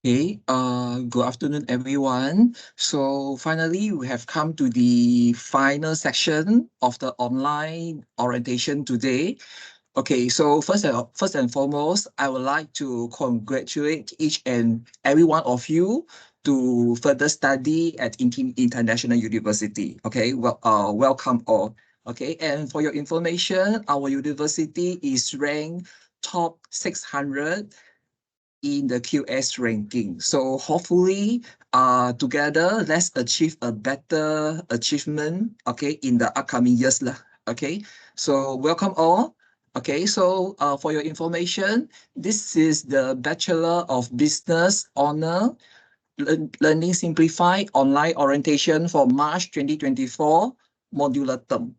Good afternoon, everyone. So finally, we have come to the final section of the online orientation today. Okay, so first and foremost, I would like to congratulate each and every one of you to further study at INTI International University. Okay, welcome all. Okay, and for your information, our university is ranked top 600 in the QS ranking. So hopefully, together, let's achieve a better achievement, okay, in the upcoming years lah. Okay, so welcome all. Okay, so for your information, this is the Bachelor of Business Honor Learning Simplified online orientation for March 2024 modular term.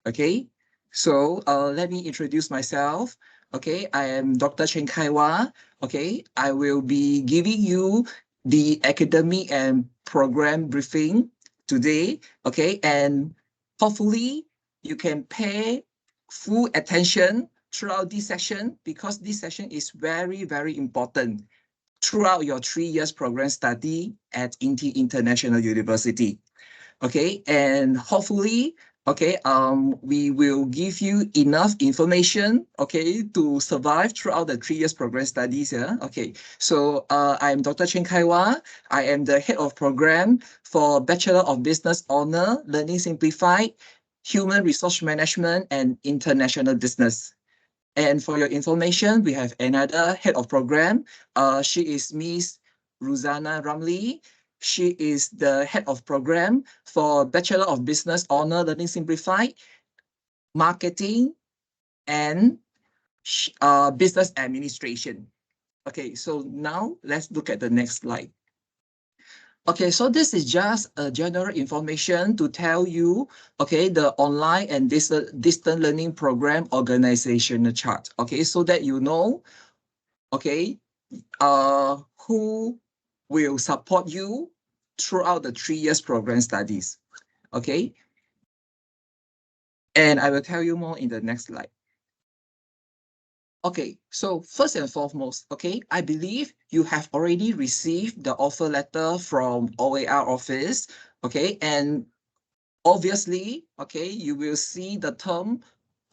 Okay, so let me introduce myself. Okay, I am Dr. Chen Kaiwa. Okay, I will be giving you the academic and program briefing today. Okay, and hopefully you can pay full attention throughout this session because this session is very, very important throughout your 3 years program study at INTI International University. Okay, and hopefully, okay, we will give you enough information, okay, to survive throughout the 3 years program studies. Yeah, okay. So I'm Dr. Chen Kaiwa. I am the head of program for Bachelor of Business Honor Learning Simplified, Human Resource Management and International Business. And for your information, we have another head of program. She is Miss Ruzana Ramli. She is the head of program for Bachelor of Business Honor Learning Simplified, Marketing, and Business Administration. Okay, so now let's look at the next slide. Okay, so this is just a general information to tell you, okay, the online and distant learning program organizational chart. Okay, so that you know, okay, who will support you throughout the 3 years program studies. Okay, and I will tell you more in the next slide. Okay, so first and foremost, okay, I believe you have already received the offer letter from OAR office, okay, and obviously, okay, you will see the term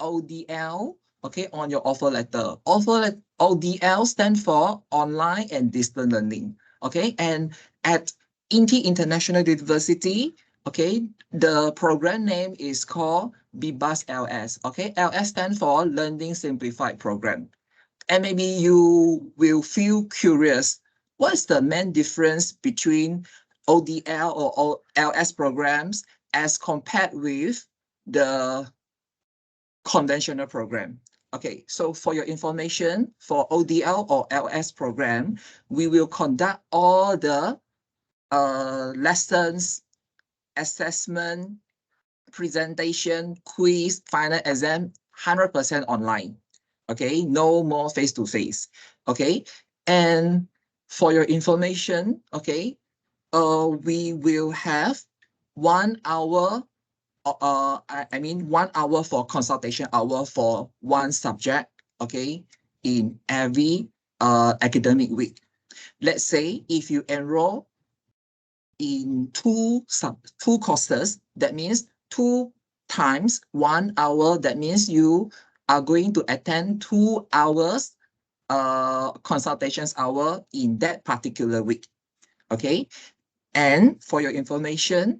ODL, okay, on your offer letter. ODL stand for Online and Distant Learning, okay, and at INTI International University, okay, the program name is called BBUS LS, okay, LS stand for Learning Simplified Program. And maybe you will feel curious, what's the main difference between ODL or LS programs as compared with the conventional program? Okay, so for your information, for ODL or LS program, we will conduct all the lessons, assessment, presentation, quiz, final exam, 100% online. Okay, no more face-to-face. Okay, and for your information, okay, we will have 1 hour, I mean 1 hour for consultation hour for one subject, okay, in every academic week. Let's say if you enroll in two courses, that means 2 times 1 hour, that means you are going to attend 2 hours consultations hour in that particular week. Okay, and for your information,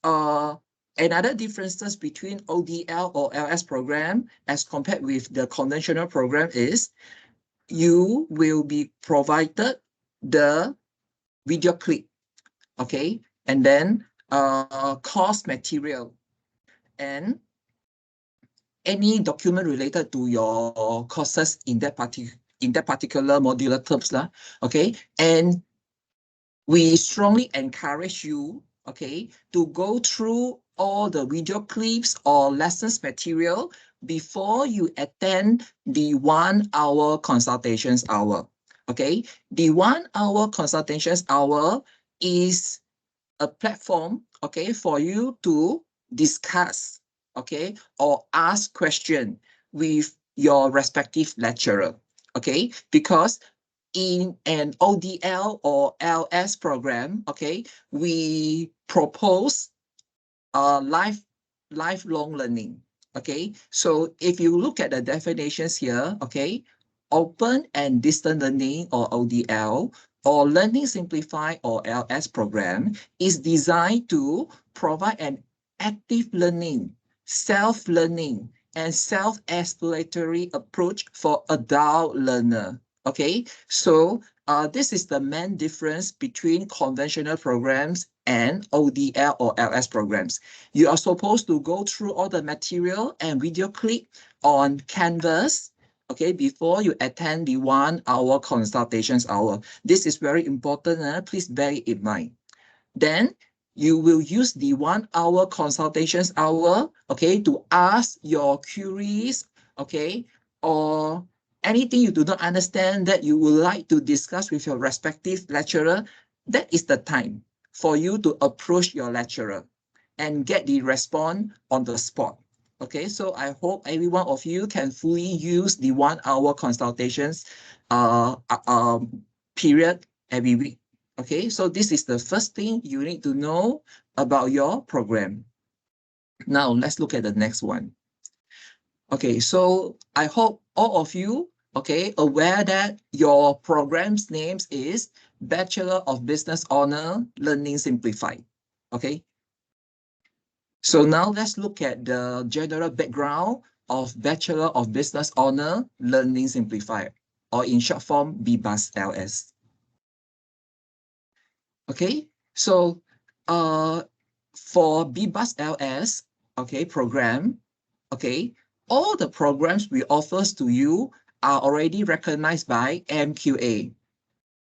another differences between ODL or LS program as compared with the conventional program is you will be provided the video clip, okay, and then course material and any document related to your courses in that particular modular terms lah, okay, and we strongly encourage you, okay, to go through all the video clips or lessons material before you attend the 1 hour consultations hour. Okay, the 1 hour consultations hour is a platform, okay, for you to discuss, okay, or ask question with your respective lecturer, okay, because in an ODL or LS program, okay, we propose lifelong learning. Okay, so if you look at the definitions here, okay, open and distance learning or ODL or learning simplified or LS program is designed to provide an active learning, self-learning, and self-exploratory approach for adult learner. Okay, so this is the main difference between conventional programs and ODL or LS programs. You are supposed to go through all the material and video clip on Canvas, okay, before you attend the 1 hour consultations hour. This is very important, please bear it in mind. Then you will use the 1 hour consultations hour, okay, to ask your queries, okay, or anything you do not understand that you would like to discuss with your respective lecturer. That is the time for you to approach your lecturer and get the response on the spot. Okay, so I hope every one of you can fully use the 1 hour consultations period every week. Okay, so this is the first thing you need to know about your program. Now, let's look at the next one. Okay, so I hope all of you, okay, aware that your program's name is Bachelor of Business Honor Learning Simplified. Okay, so now let's look at the general background of Bachelor of Business Honor Learning Simplified, or in short form, BBUS-LS. Okay, so for BBUS-LS, okay, program, okay, all the programs we offer to you are already recognized by MQA.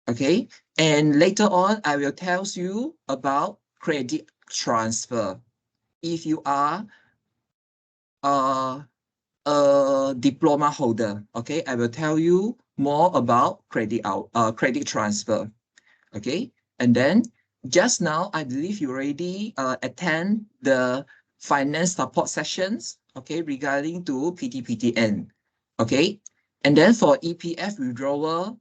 Okay, and later on, I will tell you about credit transfer. If you are a diploma holder, okay, I will tell you more about credit transfer. Okay, and then just now, I believe you already attend the finance support sessions, okay, regarding to PTPTN, okay, and then for EPF withdrawal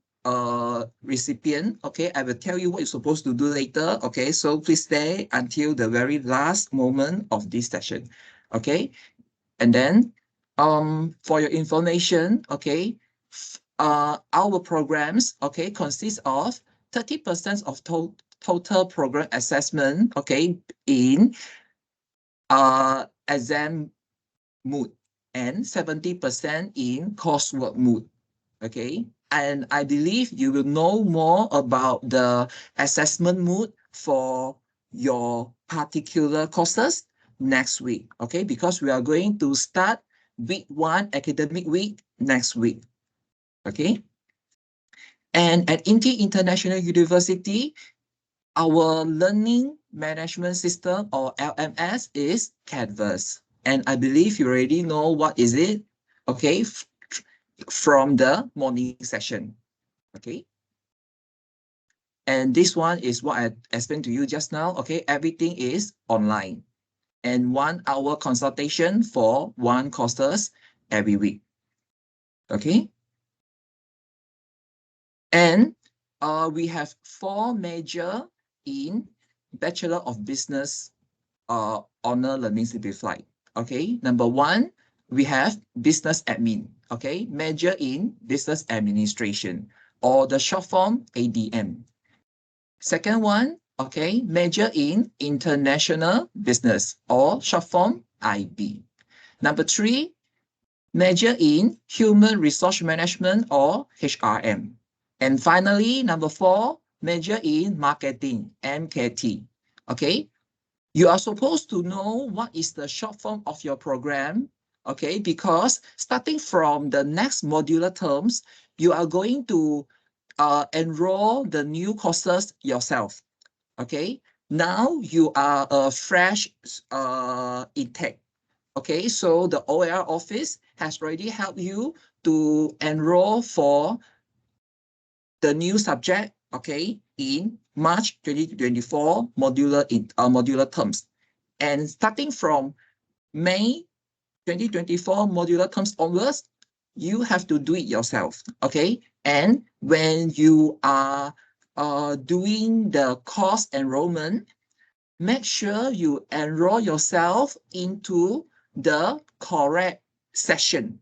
recipient, okay, I will tell you what you're supposed to do later, okay, so please stay until the very last moment of this session, okay, and then for your information, okay, our programs, okay, consist of 30% of total program assessment, okay, in exam mood and 70% in coursework mood, okay? And I believe you will know more about the assessment mood for your particular courses next week, okay? Because we are going to start week 1 academic week next week, okay? And at INTI International University, our learning management system or LMS is Canvas. And I believe you already know what is it, okay, from the morning session, okay? And this one is what I explained to you just now, okay? Everything is online and 1 hour consultation for 1 courses every week, okay? And we have 4 major in Bachelor of Business Honor Learning Simplified. Okay, number 1, we have Business Admin. Okay, major in Business Administration, or the short form ADM. Second one, okay, major in International Business, or short form IB. Number 3, major in Human Resource Management, or HRM. And finally, number 4, major in Marketing, MKT. Okay, you are supposed to know what is the short form of your program, okay, because starting from the next modular terms, you are going to enroll the new courses yourself, okay? Now you are a fresh intake, okay? So the OER office has already helped you to enroll for the new subject, okay, in March 2024 modular terms. And starting from May 2024 modular terms onwards, you have to do it yourself, okay? And when you are doing the course enrollment, make sure you enroll yourself into the correct session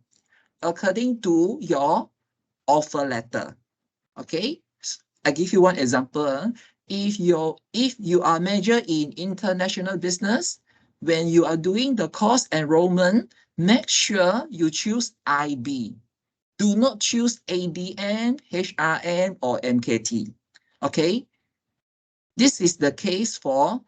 according to your offer letter. Okay, I give you one example. If you are major in international business, when you are doing the course enrollment, make sure you choose IB. Do not choose ADM, HRM, or MKT. Okay, this is the case for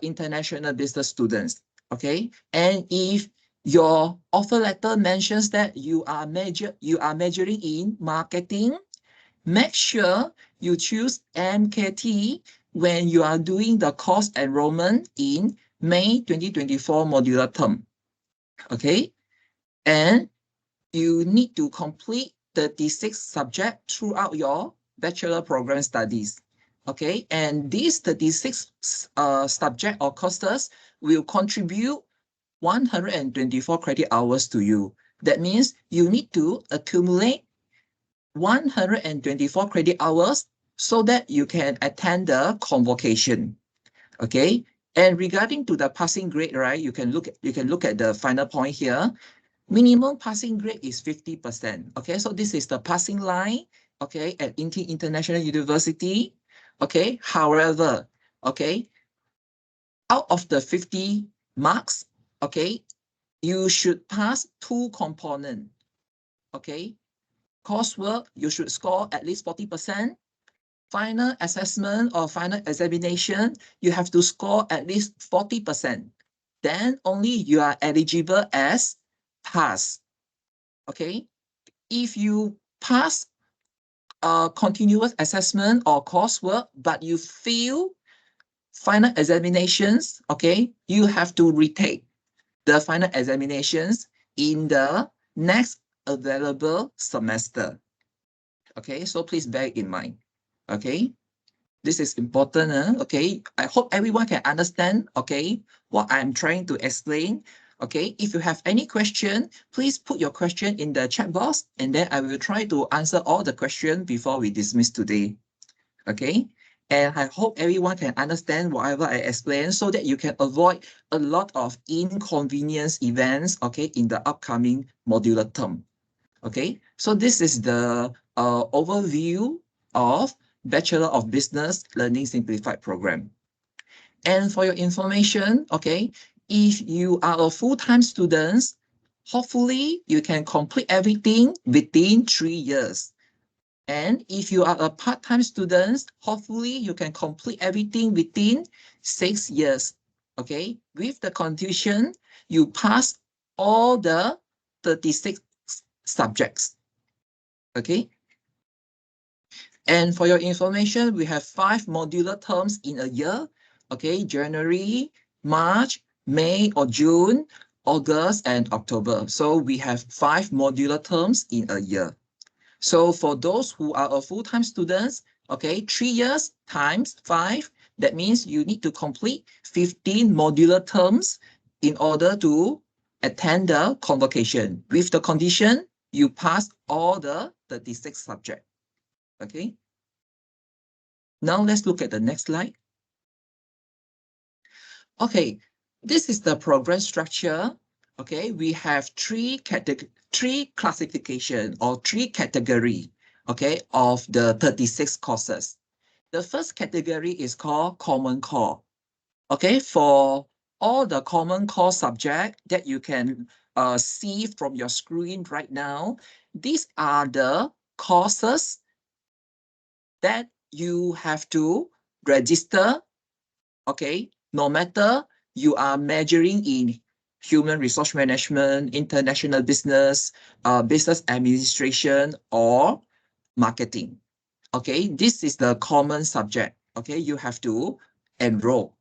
international business students. Okay, and if your offer letter mentions that you are majoring in marketing, make sure you choose MKT when you are doing the course enrollment in May 2024 modular term. Okay, and you need to complete 36 subjects throughout your bachelor program studies. Okay, and these 36 subject or courses will contribute 124 credit hours to you. That means you need to accumulate 124 credit hours so that you can attend the convocation. Okay, and regarding to the passing grade, right, you can look at the final point here. Minimum passing grade is 50%. Okay, so this is the passing line, okay, at INTI International University. Okay, however, okay, out of the 50 marks, okay, you should pass 2 components. Okay, coursework, you should score at least 40%. Final assessment or final examination, you have to score at least 40%. Then only you are eligible as pass. Okay, if you pass continuous assessment or coursework, but you fail final examinations, okay, you have to retake the final examinations in the next available semester. Okay, so please bear in mind. Okay, this is important. Okay, I hope everyone can understand. Okay, what I'm trying to explain. Okay, if you have any question, please put your question in the chat box, and then I will try to answer all the questions before we dismiss today. Okay, and I hope everyone can understand whatever I explain so that you can avoid a lot of inconvenience events, okay, in the upcoming modular term. Okay, so this is the overview of Bachelor of Business Learning Simplified program. And for your information, okay, if you are a full-time student, hopefully you can complete everything within 3 years. And if you are a part-time student, hopefully you can complete everything within 6 years. Okay, with the condition you pass all the 36 subjects. Okay. And for your information, we have 5 modular terms in a year. Okay, January, March, May or June, August, and October. So we have 5 modular terms in a year. So for those who are a full-time students, okay, 3 years times 5, that means you need to complete 15 modular terms in order to attend the convocation. With the condition, you pass all the 36 subjects. Okay. Now let's look at the next slide. Okay, this is the program structure. Okay, we have three classification or 3 category, okay, of the 36 courses. The first category is called Common Core. Okay, for all the Common Core subject that you can see from your screen right now, these are the courses that you have to register, okay, no matter you are majoring in human resource management, international business, business administration, or marketing. Okay, this is the common subject. Okay, you have to enroll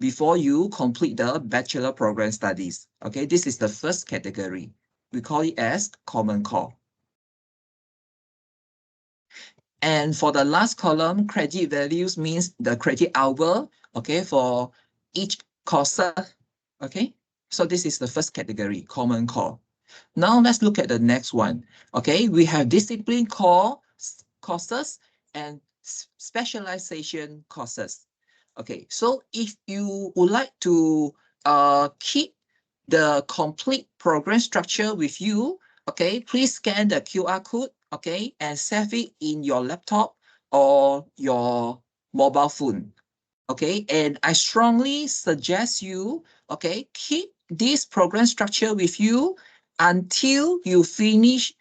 before you complete the bachelor program studies. Okay, this is the first category. We call it as Common Core. And for the last column, credit values means the credit hour, okay, for each course. Okay, so this is the first category, Common Core. Now let's look at the next one. Okay, we have discipline core, courses and specialization courses. Okay, so if you would like to keep the complete program structure with you, okay, please scan the QR code, okay, and save it in your laptop or your mobile phone. Okay, and I strongly suggest you, okay, keep this program structure with you until you finish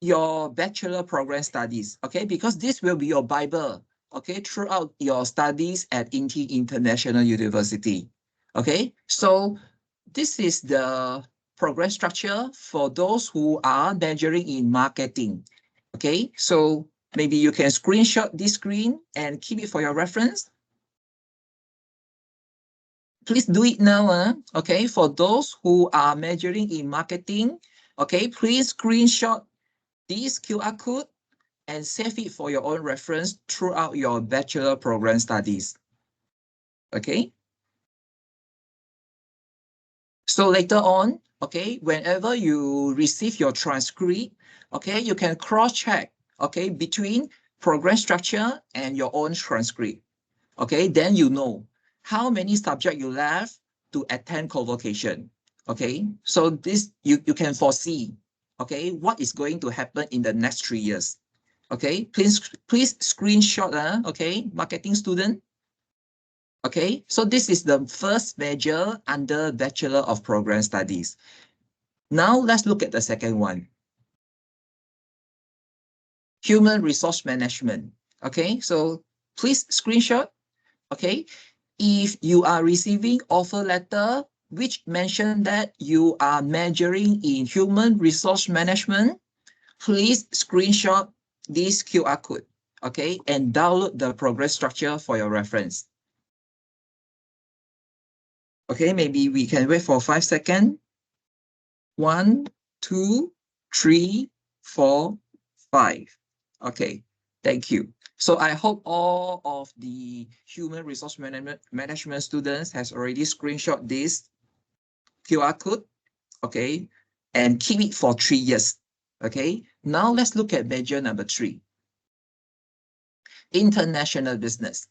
your bachelor program studies, okay, because this will be your Bible, okay, throughout your studies at INTI International University. Okay, so this is the program structure for those who are majoring in marketing. Okay, so maybe you can screenshot this screen and keep it for your reference. Please do it now, okay? For those who are majoring in marketing, okay, please screenshot this QR code and save it for your own reference throughout your bachelor program studies, okay? So later on, okay, whenever you receive your transcript, okay, you can cross-check, okay, between program structure and your own transcript, okay? Then you know how many subjects you left to attend convocation, okay? So this, you can foresee, okay, what is going to happen in the next 3 years, okay? Please screenshot, okay, marketing student. Okay, so this is the first major under Bachelor of Program Studies. Now let's look at the second one. Human Resource Management. Okay, so please screenshot. Okay, if you are receiving offer letter which mention that you are majoring in Human Resource Management, please screenshot this QR code. Okay, and download the progress structure for your reference. Okay, maybe we can wait for 5 seconds. 1, 2, 3, 4, 5. Okay, thank you. So I hope all of the human resource management students has already screenshot this QR code, okay, and keep it for 3 years. Okay, now let's look at major number 3. International business.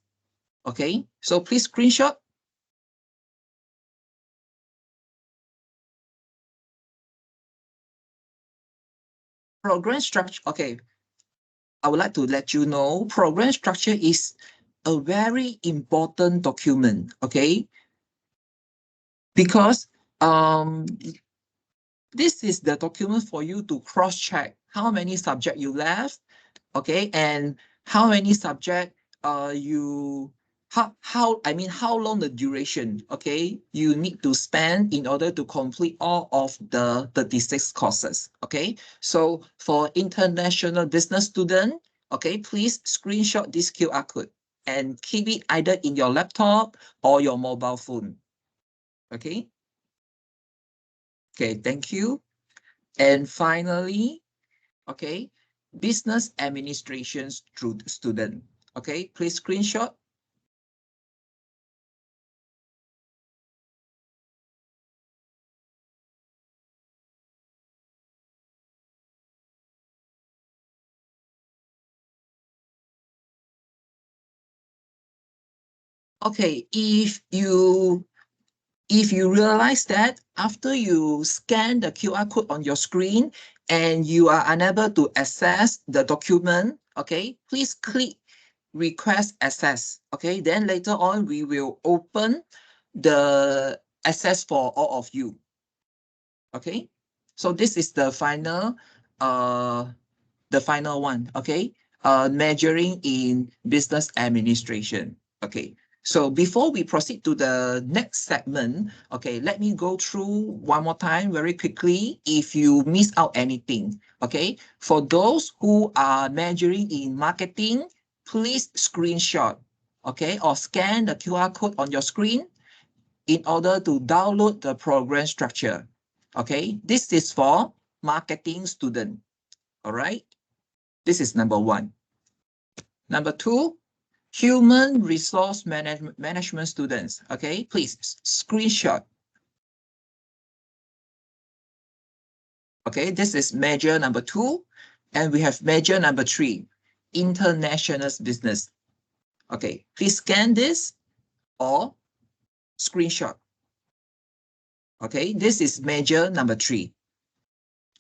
Okay, so please screenshot. Program structure, okay. I would like to let you know program structure is a very important document, okay? Because this is the document for you to cross-check how many subjects you left, okay? And how many subjects how long the duration, okay, you need to spend in order to complete all of the 36 courses, okay? So for international business student, okay, please screenshot this QR code and keep it either in your laptop or your mobile phone, okay? Okay, thank you. And finally, okay, business administration student, okay, please screenshot. Okay, if you realize that after you scan the QR code on your screen and you are unable to access the document, okay, please click request access. Okay, then later on we will open the access for all of you. Okay, so this is the final one. Okay, majoring in business administration. Okay, so before we proceed to the next segment, okay, let me go through one more time very quickly if you miss out anything. Okay, for those who are majoring in marketing, please screenshot, okay, or scan the QR code on your screen in order to download the program structure. Okay, this is for marketing student. All right, this is number 1. Number 2, human resource management students. Okay, please screenshot. Okay, this is major number 2, and we have major number 3. international business. Okay, please scan this or screenshot. Okay, this is major number 3.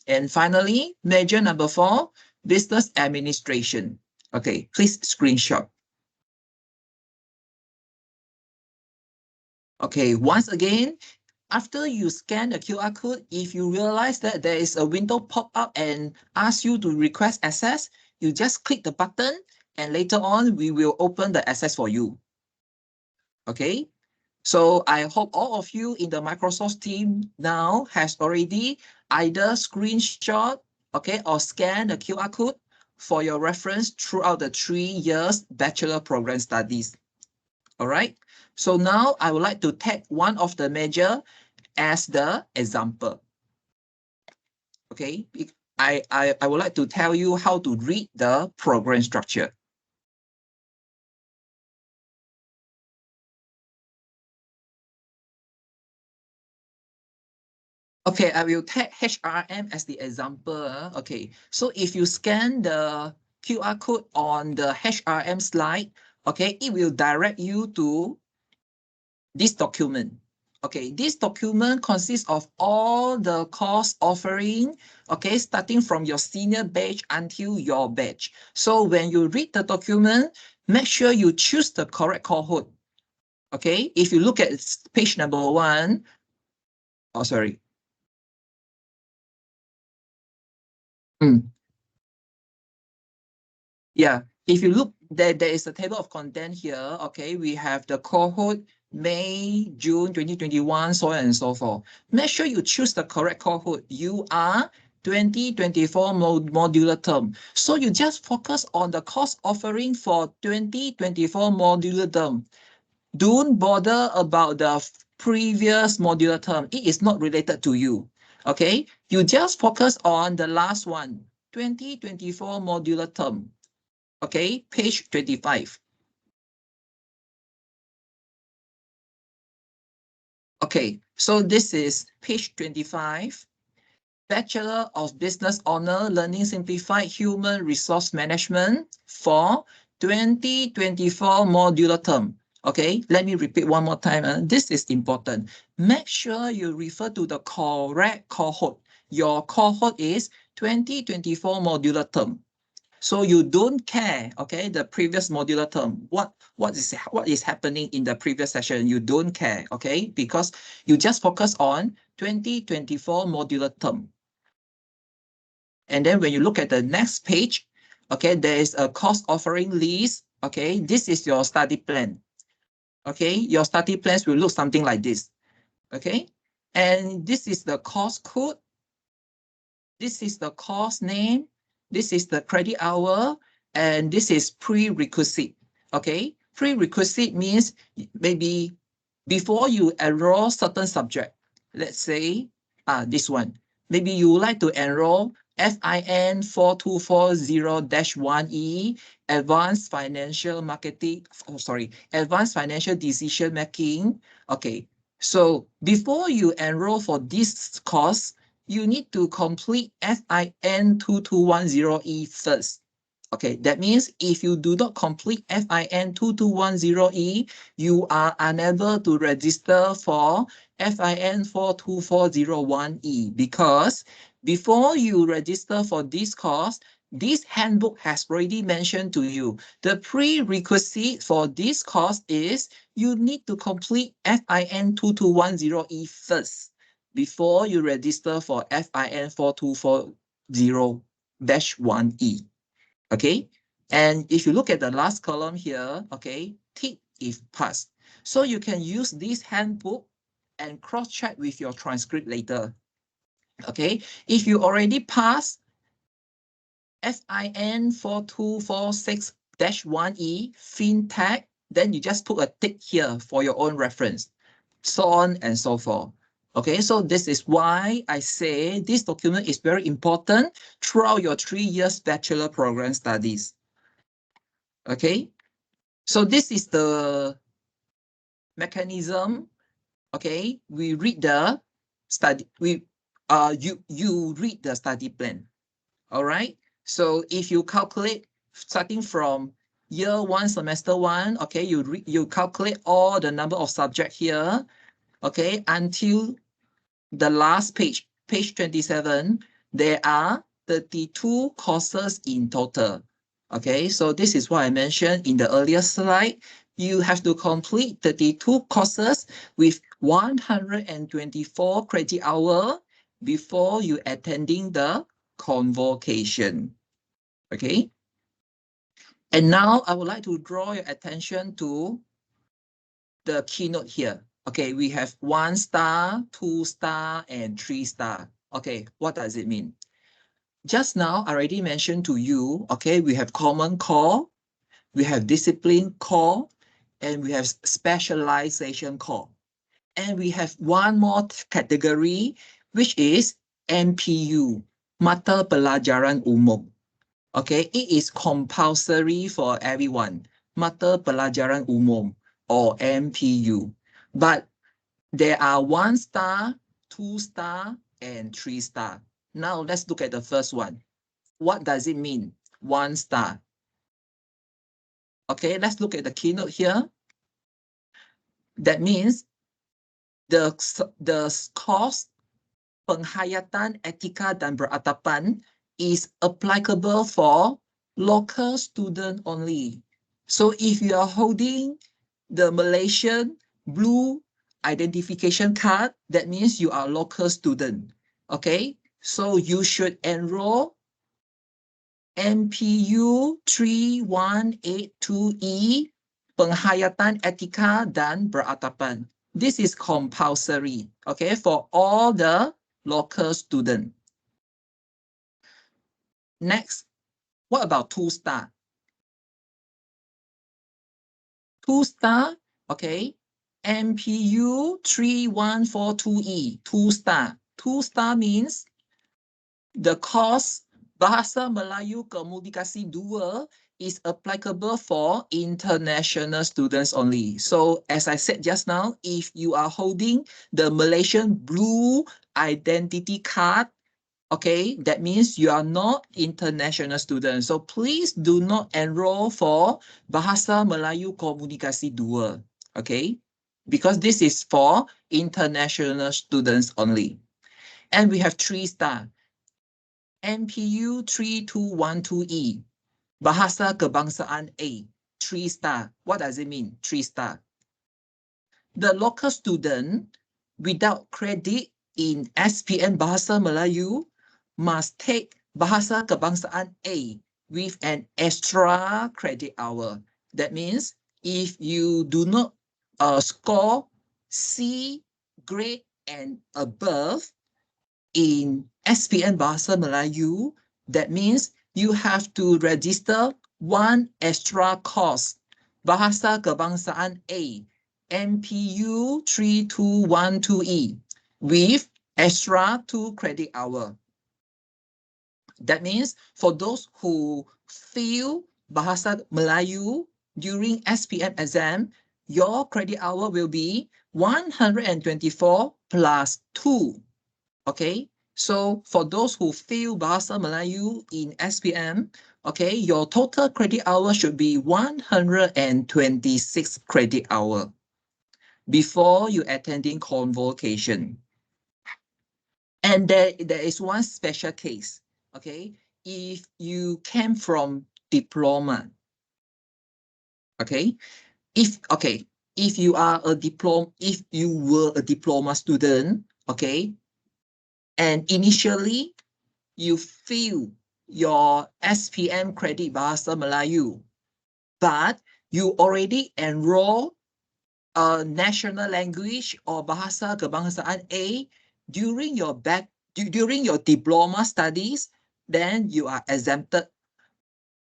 And finally, major number 4, business administration. Okay, please screenshot. Okay, once again, after you scan the QR code, if you realize that there is a window pop up and ask you to request access, you just click the button and later on we will open the access for you. Okay, so I hope all of you in the Microsoft team now has already either screenshot, okay, or scan the QR code for your reference throughout the 3 years bachelor program studies. All right. So now I would like to take one of the major as the example. Okay. I would like to tell you how to read the program structure. Okay, I will take HRM as the example. Okay, so if you scan the QR code on the HRM slide, okay, it will direct you to this document. Okay, this document consists of all the course offering, okay, starting from your senior batch until your batch. So when you read the document, make sure you choose the correct cohort. Okay, if you look at page number 1, oh, sorry. Yeah, if you look, there is a table of content here. Okay, we have the cohort May, June 2021, so on and so forth. Make sure you choose the correct cohort. You are 2024 modular term. So you just focus on the course offering for 2024 modular term. Don't bother about the previous modular term. It is not related to you. Okay, you just focus on the last one, 2024 modular term. Okay, page 25. Okay, so this is page 25. Bachelor of Business Honor Learning Simplified Human Resource Management for 2024 modular term. Okay, let me repeat one more time. This is important. Make sure you refer to the correct cohort. Your cohort is 2024 modular term. So you don't care, okay, the previous modular term, what is happening in the previous session, you don't care, okay, because you just focus on 2024 modular term. And then when you look at the next page, okay, there is a course offering list, okay, this is your study plan, okay, your study plans will look something like this, okay, and this is the course code, this is the course name, this is the credit hour, and this is prerequisite. Okay, prerequisite means maybe before you enroll certain subject, let's say this one, maybe you would like to enroll FIN 4240-1E, Advanced Financial Marketing, Advanced Financial Decision Making. Okay, so before you enroll for this course, you need to complete FIN 2210E first. Okay, that means if you do not complete FIN 2210E, you are unable to register for FIN 42401E because before you register for this course, this handbook has already mentioned to you. The prerequisite for this course is you need to complete FIN 2210E first before you register for FIN 4240-1E. Okay, and if you look at the last column here, okay, tick if passed. So you can use this handbook and cross-check with your transcript later. Okay, if you already passed FIN 4246-1E FinTech, then you just put a tick here for your own reference, so on and so forth. Okay, so this is why I say this document is very important throughout your 3 years bachelor program studies. Okay, so this is the mechanism. Okay, we read the study, you read the study plan. All right, so if you calculate starting from year 1, semester 1, okay, you calculate all the number of subjects here, okay, until the last page, page 27, there are 32 courses in total. Okay, so this is what I mentioned in the earlier slide. You have to complete 32 courses with 124 credit hour before you attending the convocation. Okay. And now I would like to draw your attention to the keynote here. Okay, we have 1 star, 2 star, and 3 star. Okay, what does it mean? Just now, I already mentioned to you, okay, we have common core, we have discipline core, and we have specialization core. And we have one more category, which is MPU, Mata Pelajaran Umum. Okay, it is compulsory for everyone, Mata Pelajaran Umum or MPU. But there are 1 star, 2 star, and 3 star. Now let's look at the first one. What does it mean? 1 star. Okay, let's look at the keynote here. That means the course Penghayatan Etika dan Beradaban is applicable for local student only. So if you are holding the Malaysian blue identification card, that means you are a local student. Okay, so you should enroll MPU 3182E Penghayatan Etika dan Beradaban. This is compulsory, okay, for all the local students. Next, what about 2 star? 2 star, okay, MPU 3142E, 2 star. 2 star means the course Bahasa Melayu Komunikasi 2 is applicable for international students only. So as I said just now, if you are holding the Malaysian blue identity card, okay, that means you are not international students. So please do not enroll for Bahasa Melayu Komunikasi 2, okay? Because this is for international students only. And we have 3 star. MPU 3212E, Bahasa Kebangsaan A, 3 star. What does it mean, 3 star? The local student without credit in SPM Bahasa Melayu must take Bahasa Kebangsaan A with an extra credit hour. That means if you do not score C grade and above in SPM Bahasa Melayu, that means you have to register one extra course, Bahasa Kebangsaan A, MPU 3212E, with extra 2 credit hour. That means for those who fail Bahasa Melayu during SPM exam, your credit hour will be 124 plus 2. Okay, so for those who fail Bahasa Melayu in SPM, okay, your total credit hour should be 126 credit hour before you attending convocation. And there is one special case, okay, if you came from diploma, okay, if you are a if you were a diploma student, okay, and initially you fill your SPM credit Bahasa Melayu, but you already enroll a national language or Bahasa Kebangsaan A during your diploma studies, then you are exempted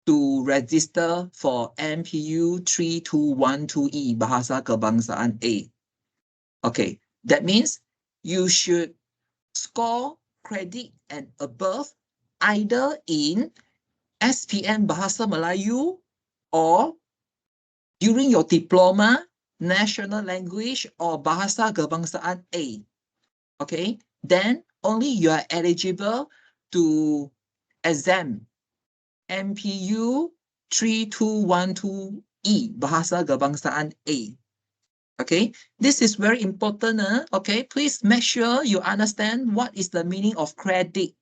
to register for MPU 3212E Bahasa Kebangsaan A. Okay, that means you should score credit and above either in SPM Bahasa Melayu or during your diploma, national language or Bahasa Kebangsaan A. Okay, then only you are eligible to exempt MPU 3212E, Bahasa Kebangsaan A. Okay, this is very important. Okay, please make sure you understand what is the meaning of credit.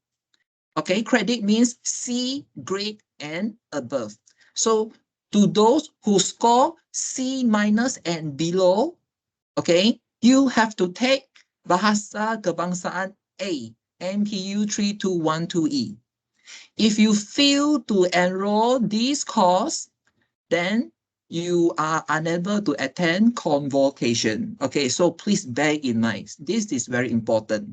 Okay, credit means C grade and above. So to those who score C minus and below, okay, you have to take Bahasa Kebangsaan A, MPU 3212E. If you fail to enroll this course, then you are unable to attend convocation. Okay, so please bear in mind, this is very important.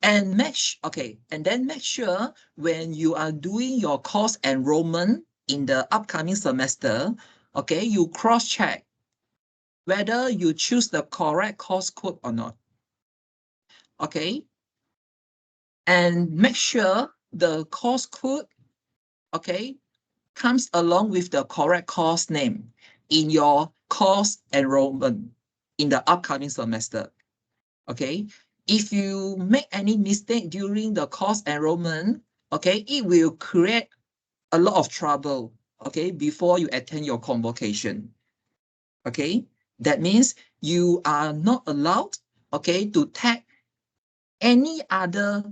And then make sure when you are doing your course enrollment in the upcoming semester, okay, you cross-check whether you choose the correct course code or not. Okay, and make sure the course code, okay, comes along with the correct course name in your course enrollment in the upcoming semester. Okay, if you make any mistake during the course enrollment, okay, it will create a lot of trouble, okay, before you attend your convocation. Okay, that means you are not allowed, okay, to tag any other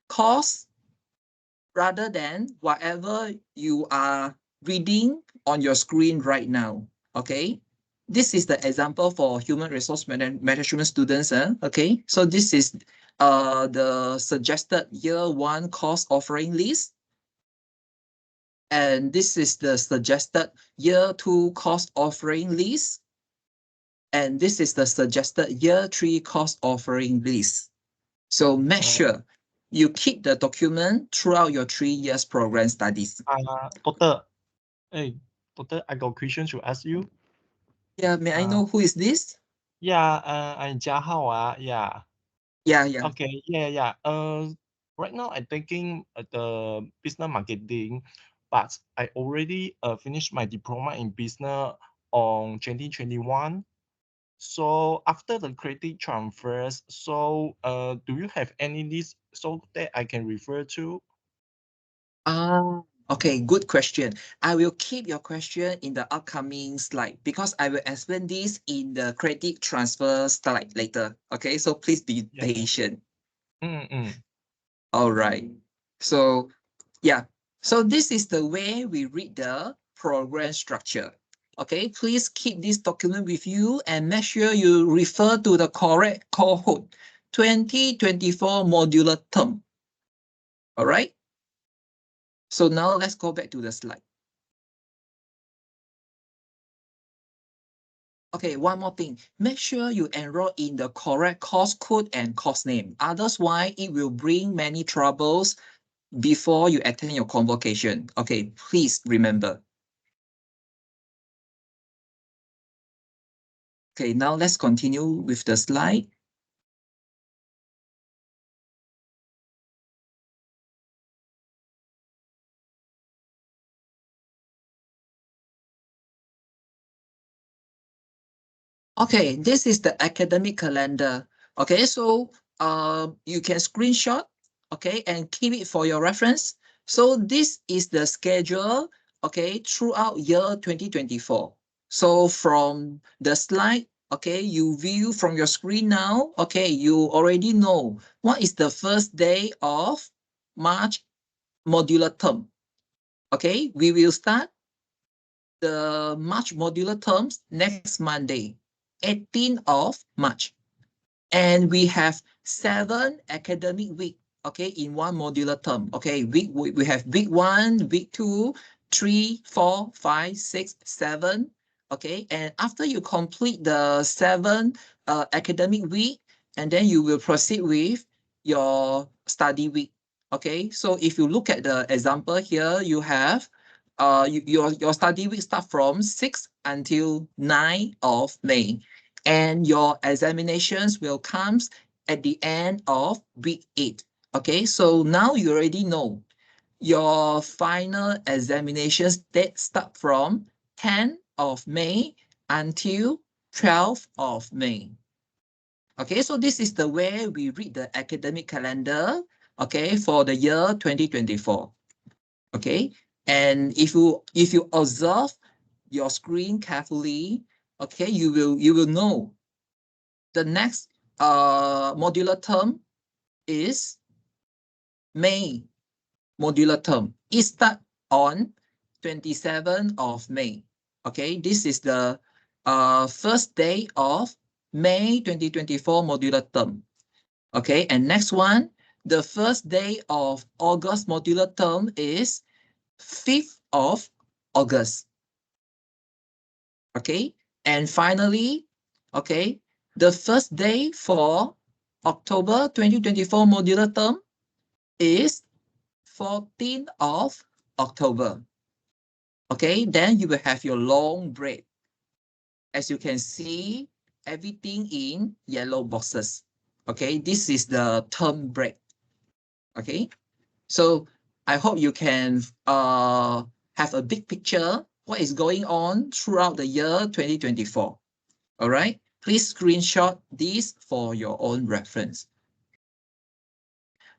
course rather than whatever you are reading on your screen right now. Okay, this is the example for human resource management students. Okay, so this is the suggested year 1 course offering list. And this is the suggested year 2 course offering list. And this is the suggested year 3 course offering list. So make sure you keep the document throughout your 3 years program studies. Doctor, hey, Doctor, I got a question to ask you. Yeah, may I know who is this? Yeah, I'm Jiahao. Yeah. Yeah. Okay, yeah. Right now I'm taking the business marketing, but I already finished my diploma in business on 2021. So after the credit transfers, so do you have any list so that I can refer to? Okay, good question. I will keep your question in the upcoming slide because I will explain this in the credit transfer slide later. Okay, so please be Yeah. patient. Mm. All right. So yeah, so this is the way we read the program structure. Okay, please keep this document with you and make sure you refer to the correct cohort 2024 modular term. All right. So now let's go back to the slide. Okay, one more thing. Make sure you enroll in the correct course code and course name. Otherwise, it will bring many troubles before you attend your convocation. Okay, please remember. Okay, now let's continue with the slide. Okay, this is the academic calendar. Okay, so you can screenshot, okay, and keep it for your reference. So this is the schedule, okay, throughout year 2024. So from the slide, okay, you view from your screen now, okay, you already know what is the first day of March modular term. Okay, we will start the March modular terms next Monday, 18th of March. And we have 7 academic week, okay, in one modular term. Okay, we have week 1, week 2, 3, 4, 5, 6, 7. Okay, and after you complete the 7 academic week, and then you will proceed with your study week. Okay, so if you look at the example here, you have your study week start from 6 until 9 of May. And your examinations will come at the end of week 8. Okay, so now you already know your final examinations date start from 10th of May until 12th of May. Okay, so this is the way we read the academic calendar, okay, for the year 2024. Okay, And if you observe your screen carefully, okay, you will know the next modular term is May modular term. It starts on 27th of May. Okay, this is the first day of May 2024 modular term. Okay, and next one, the first day of August modular term is 5th of August. Okay, and finally, okay, the first day for October 2024 modular term is 14th of October. Okay, then you will have your long break. As you can see, everything in yellow boxes. Okay, this is the term break. Okay, so I hope you can have a big picture what is going on throughout the year 2024. All right, please screenshot this for your own reference.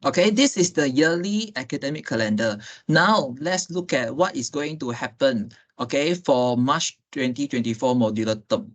Okay, this is the yearly academic calendar. Now, let's look at what is going to happen, okay, for March 2024 modular term.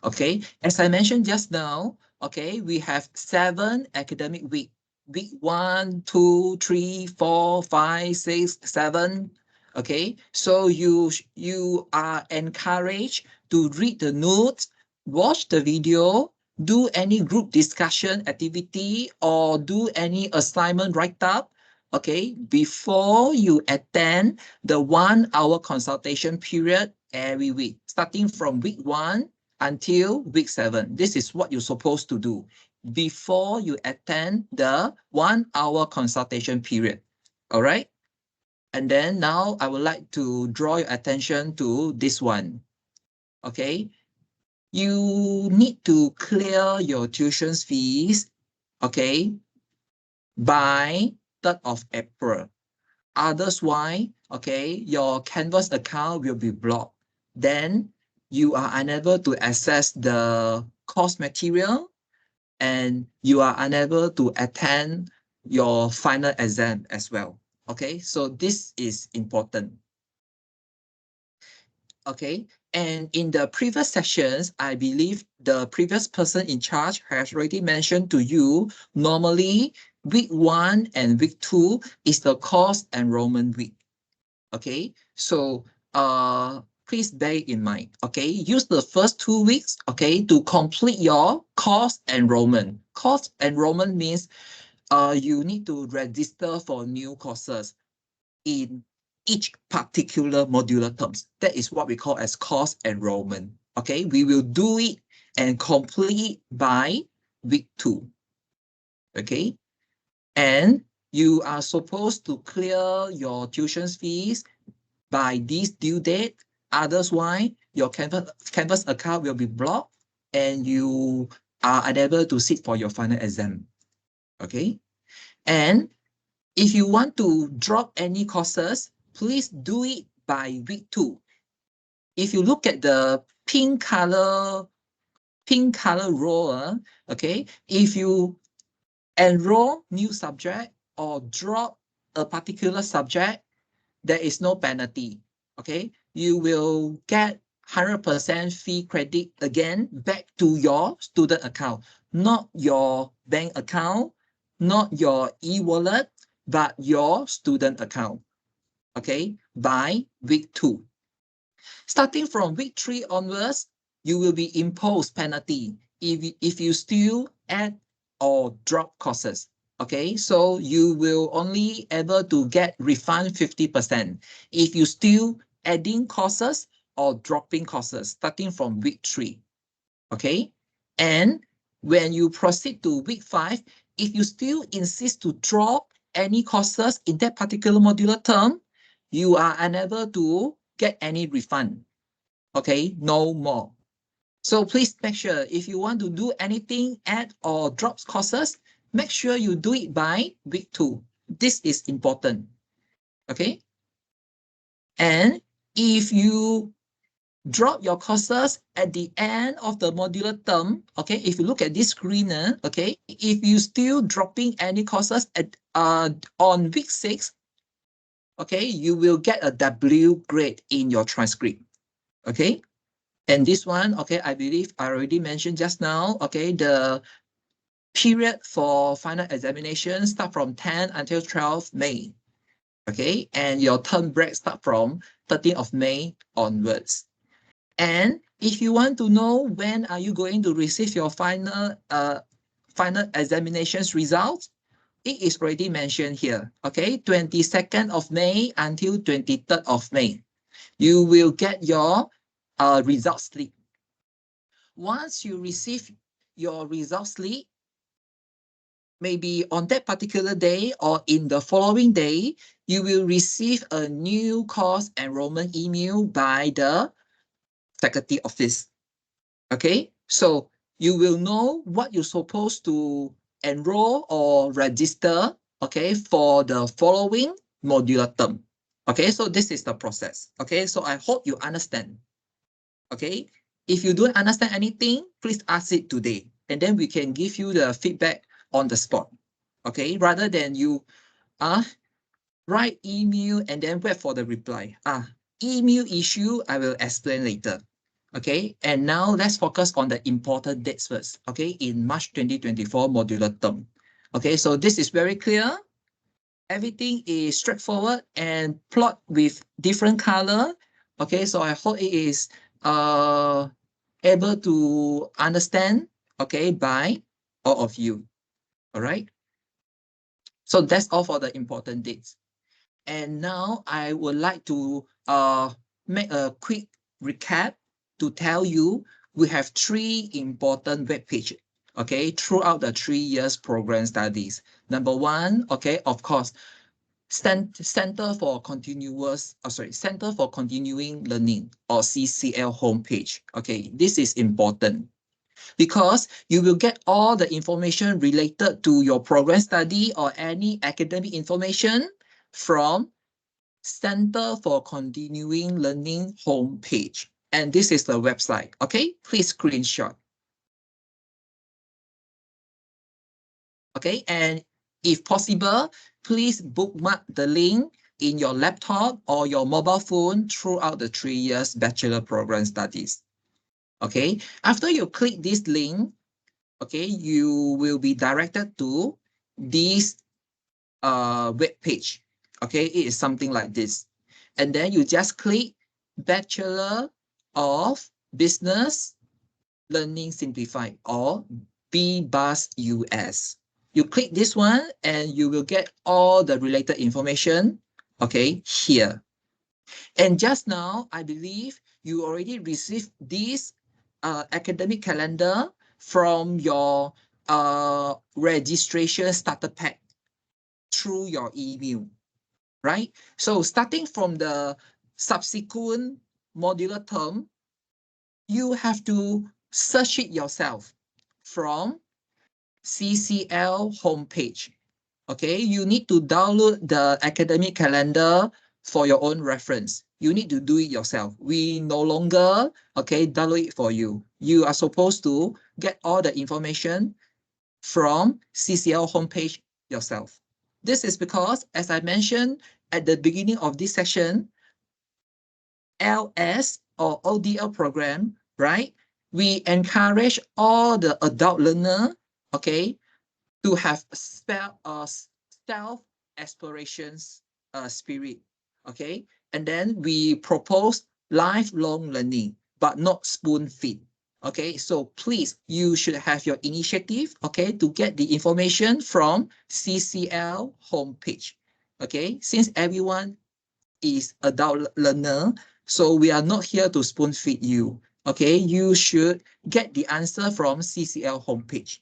Okay, as I mentioned just now, okay, we have 7 academic week. Week 1, 2, 3, 4, 5, 6, 7. Okay, so you are encouraged to read the notes, watch the video, do any group discussion activity, or do any assignment write-up, okay, before you attend the 1-hour consultation period every week, starting from week 1 until week 7. This is what you're supposed to do before you attend the 1-hour consultation period. All right. And then now I would like to draw your attention to this one. Okay. You need to clear your tuition fees, okay, by 3rd of April. Otherwise, okay, your Canvas account will be blocked. Then you are unable to access the course material and you are unable to attend your final exam as well. Okay, so this is important. Okay, and in the previous sessions, I believe the previous person in charge has already mentioned to you, normally week 1 and week 2 is the course enrollment week. Okay, so please bear in mind, okay, use the first 2 weeks, okay, to complete your course enrollment. Course enrollment means you need to register for new courses in each particular modular terms. That is what we call as course enrollment. Okay, we will do it and complete by week 2. Okay, and you are supposed to clear your tuition fees by this due date. Otherwise, your Canvas account will be blocked and you are unable to sit for your final exam. Okay, and if you want to drop any courses, please do it by week 2. If you look at the pink color row, okay, if you enroll new subject or drop a particular subject, there is no penalty. Okay, you will get 100% fee credit again back to your student account, not your bank account, not your e-wallet, but your student account. Okay, by week 2. Starting from week 3 onwards, you will be imposed penalty if you still add or drop courses. Okay, so you will only able to get refund 50% if you still adding courses or dropping courses starting from week 3. Okay, and when you proceed to week 5, if you still insist to drop any courses in that particular modular term, you are unable to get any refund. Okay, no more. So please make sure if you want to do anything, add or drop courses, make sure you do it by week 2. This is important. Okay. And if you drop your courses at the end of the modular term, okay, if you look at this screen, okay, if you still dropping any courses at on week 6, okay, you will get a W grade in your transcript. Okay. And this one, okay, I believe I already mentioned just now, okay, the period for final examination start from 10 until 12 May. Okay, and your term break start from 13th of May onwards. And if you want to know when are you going to receive your final examinations results, it is already mentioned here. Okay, 22nd of May until 23rd of May. You will get your results slip. Once you receive your results slip, maybe on that particular day or in the following day, you will receive a new course enrollment email by the faculty office. Okay, so you will know what you're supposed to enroll or register, okay, for the following modular term. Okay, so this is the process. Okay, so I hope you understand. Okay, if you don't understand anything, please ask it today, and then we can give you the feedback on the spot. Okay, rather than you write email and then wait for the reply. Email issue, I will explain later. Okay, and now let's focus on the important dates first. Okay, in March 2024 modular term. Okay, so this is very clear. Everything is straightforward and plot with different color. Okay, so I hope it is able to understand, okay, by all of you. All right. So that's all for the important dates. And now I would like to make a quick recap to tell you we have 3 important web pages, okay, throughout the 3 years program studies. Number 1, okay, of course, Center for Center for Continuing Learning or CCL homepage. Okay, this is important because you will get all the information related to your program study or any academic information from Center for Continuing Learning homepage. And this is the website. Okay, please screenshot. Okay, and if possible, please bookmark the link in your laptop or your mobile phone throughout the 3 years bachelor program studies. Okay, after you click this link, okay, you will be directed to this web page. Okay, it is something like this. And then you just click Bachelor of Business Learning Simplified or BBUS. You click this one and you will get all the related information, okay, here. And just now, I believe you already received this academic calendar from your registration starter pack through your email, right? So starting from the subsequent modular term, you have to search it yourself from CCL homepage. Okay, you need to download the academic calendar for your own reference. You need to do it yourself. We no longer, okay, download it for you. You are supposed to get all the information from CCL homepage yourself. This is because, as I mentioned at the beginning of this session, LS or ODL program, right? We encourage all the adult learner, okay, to have self-explorations spirit, okay? And then we propose lifelong learning, but not spoon-feed. Okay, so please, you should have your initiative, okay, to get the information from CCL homepage. Okay, since everyone is adult learner, so we are not here to spoon feed you. Okay, you should get the answer from CCL homepage.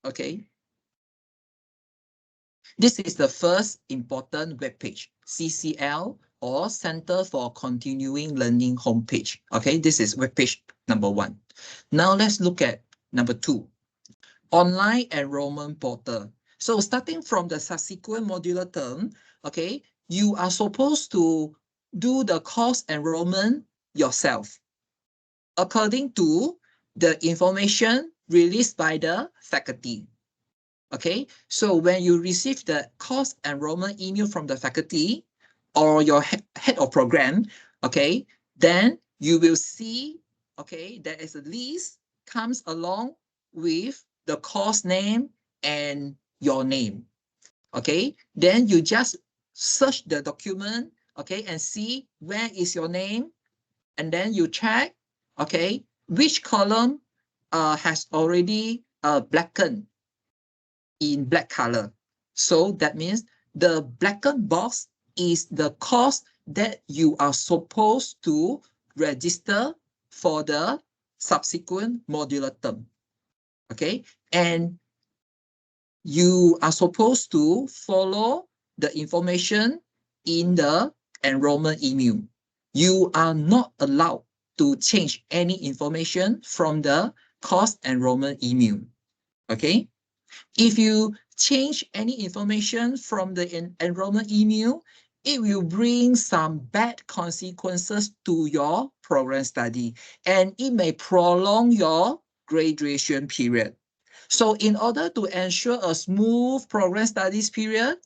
Okay. This is the first important web page, CCL or Center for Continuing Learning homepage. Okay, this is web page number 1. Now let's look at number 2, online enrollment portal. So starting from the subsequent modular term, okay, you are supposed to do the course enrollment yourself according to the information released by the faculty. Okay, so when you receive the course enrollment email from the faculty, or your head of program, okay, then you will see, okay, there is a list comes along with the course name and your name. Okay, then you just search the document, okay, and see where is your name, and then you check, okay, which column has already blackened in black color. So that means the blackened box is the course that you are supposed to register for the subsequent modular term. Okay, and you are supposed to follow the information in the enrollment email. You are not allowed to change any information from the course enrollment email. Okay, if you change any information from the enrollment email, it will bring some bad consequences to your program study, and it may prolong your graduation period. So in order to ensure a smooth program studies period,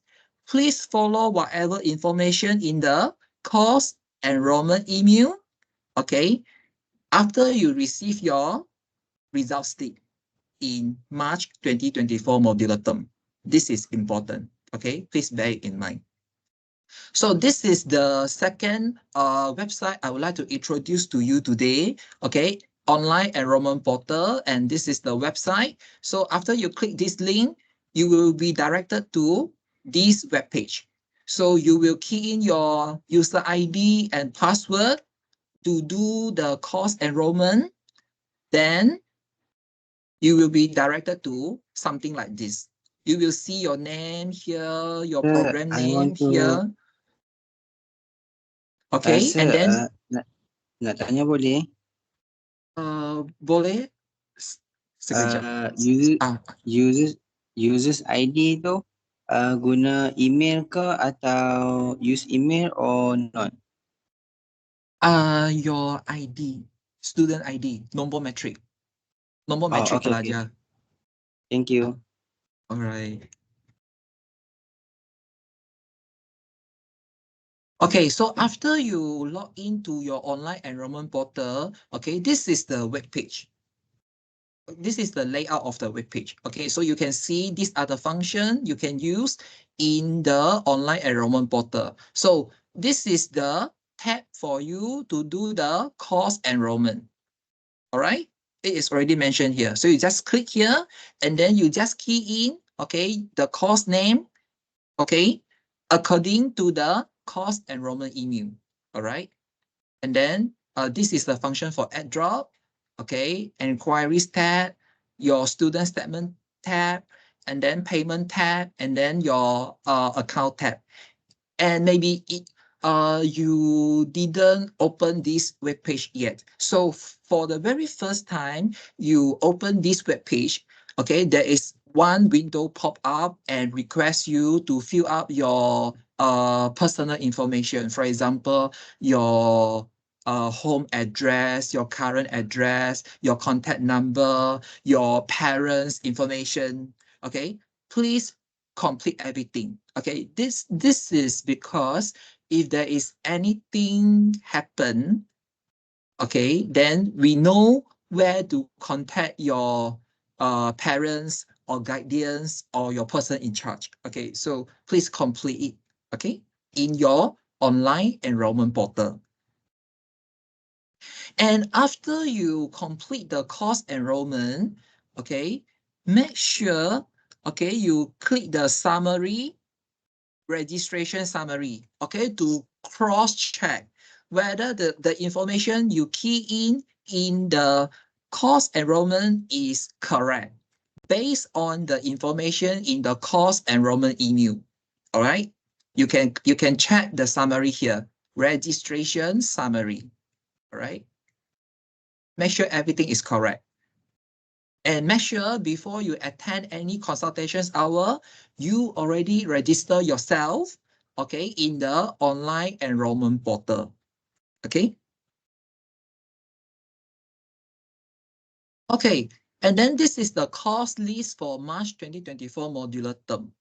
please follow whatever information in the course enrollment email, okay, after you receive your results slip in March 2024 modular term. This is important, okay? Please bear it in mind. So this is the second website I would like to introduce to you today, okay? Online enrollment portal, and this is the website. So after you click this link, you will be directed to this web page. So you will key in your user ID and password to do the course enrollment. Then you will be directed to something like this. You will see your name here, your Sir, program I want name to, here. Okay, and sir, then nak tanya boleh? boleh sekejap. User, Ah, users ID tu guna email ke atau use email or not? your ID, student ID, nombor metrik Okay, okay. pelajar. Thank you. Alright. Okay, so after you log into your online enrollment portal, okay, this is the web page. This is the layout of the web page. Okay, so you can see these are the functions you can use in the online enrollment portal. So this is the tab for you to do the course enrollment. All right, it is already mentioned here. So you just click here and then you just key in, okay, the course name, okay, according to the course enrollment email. All right, and then this is the function for add drop, okay, inquiries tab, your student statement tab, and then payment tab, and then your account tab. And maybe you didn't open this web page yet. So for the very first time you open this web page, okay, there is one window pop up and request you to fill up your personal information. For example, your home address, your current address, your contact number, your parents' information. Okay, please complete everything. Okay, this is because if there is anything happen, okay, then we know where to contact your parents or guardians or your person in charge. Okay, so please complete it, okay, in your online enrollment portal. And after you complete the course enrollment, okay, make sure, okay, you click the summary, registration summary, okay, to cross-check whether the information you key in the course enrollment is correct based on the information in the course enrollment email. All right, you can check the summary here, registration summary. All right, make sure everything is correct. And make sure before you attend any consultations hour, you already register yourself, okay, in the online enrollment portal. Okay. Okay, and then this is the course list for March 2024 modular term.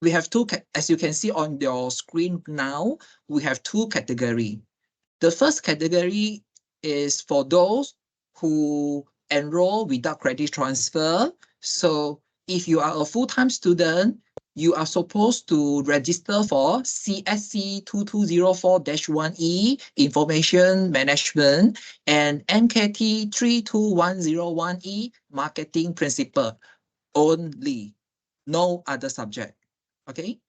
we have as you can see on your screen now, we have two categories. The first category is for those who enroll without credit transfer. So if you are a full-time student, you are supposed to register for CSC 2204-1E, Information Management, and MKT 32101E, Marketing Principle only, no other subject. Okay?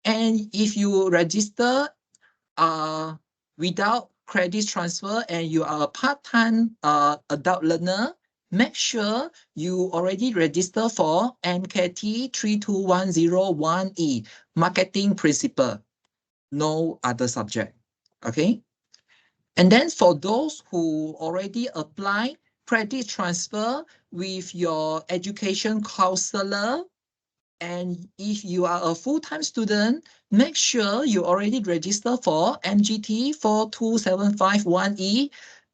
And if you register without credit transfer and you are a part-time adult learner, make sure you already register for MKT 32101E, Marketing Principle, no other subject. Okay? And then for those who already apply credit transfer with your education counselor, and if you are a full-time student, make sure you already register for MGT 42751E,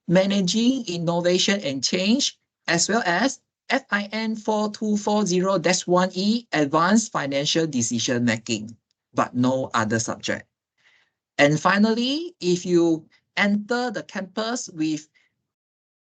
Managing Innovation and Change, as well as FIN 4240-1E, Advanced Financial Decision Making, but no other subject. And finally, if you enter the campus with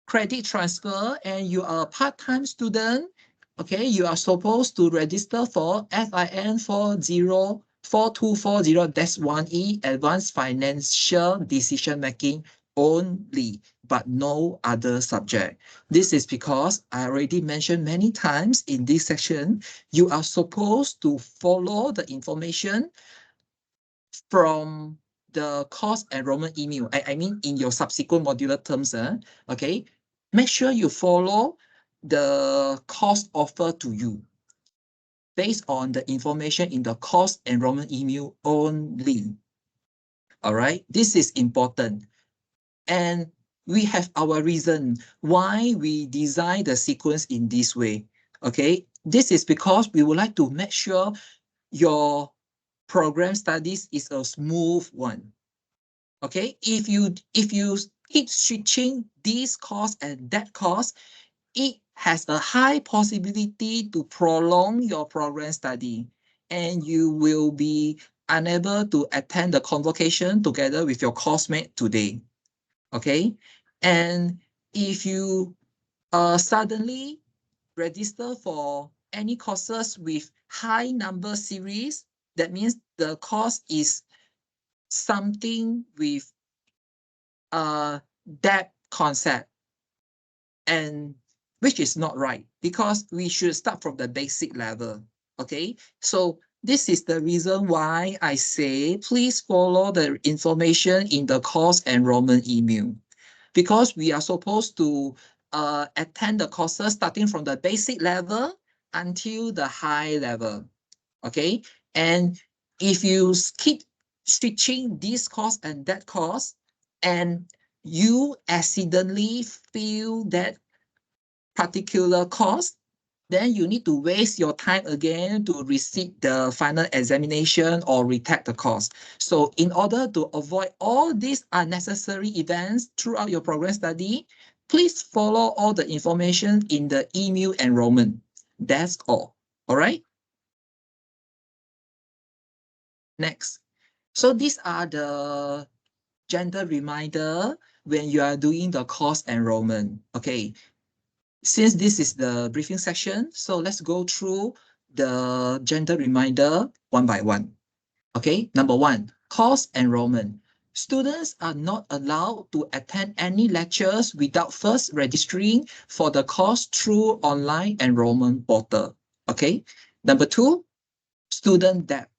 credit transfer and you are a part-time student, okay, you are supposed to register for FIN 4240-1E, Advanced Financial Decision Making only, but no other subject. This is because I already mentioned many times in this section, you are supposed to follow the information from the course enrollment email. I mean, in your subsequent modular terms, okay, make sure you follow the course offer to you based on the information in the course enrollment email only. All right, this is important. And we have our reason why we design the sequence in this way. Okay, this is because we would like to make sure your program studies is a smooth one. Okay, if you keep switching this course and that course, it has a high possibility to prolong your program study, and you will be unable to attend the convocation together with your course mate today. Okay, and if you suddenly register for any courses with high number series, that means the course is something with that concept, and which is not right, because we should start from the basic level. Okay, so this is the reason why I say please follow the information in the course enrollment email, because we are supposed to attend the courses starting from the basic level until the high level. Okay, and if you keep switching this course and that course, and you accidentally fail that particular course, then you need to waste your time again to receive the final examination or retake the course. So in order to avoid all these unnecessary events throughout your program study, please follow all the information in the email enrollment. That's all. All right. Next. So these are the gentle reminder when you are doing the course enrollment. Okay. Since this is the briefing session, so let's go through the gentle reminder one by one. Okay, number one, course enrollment. Students are not allowed to attend any lectures without first registering for the course through online enrollment portal. Okay, number two, student debt.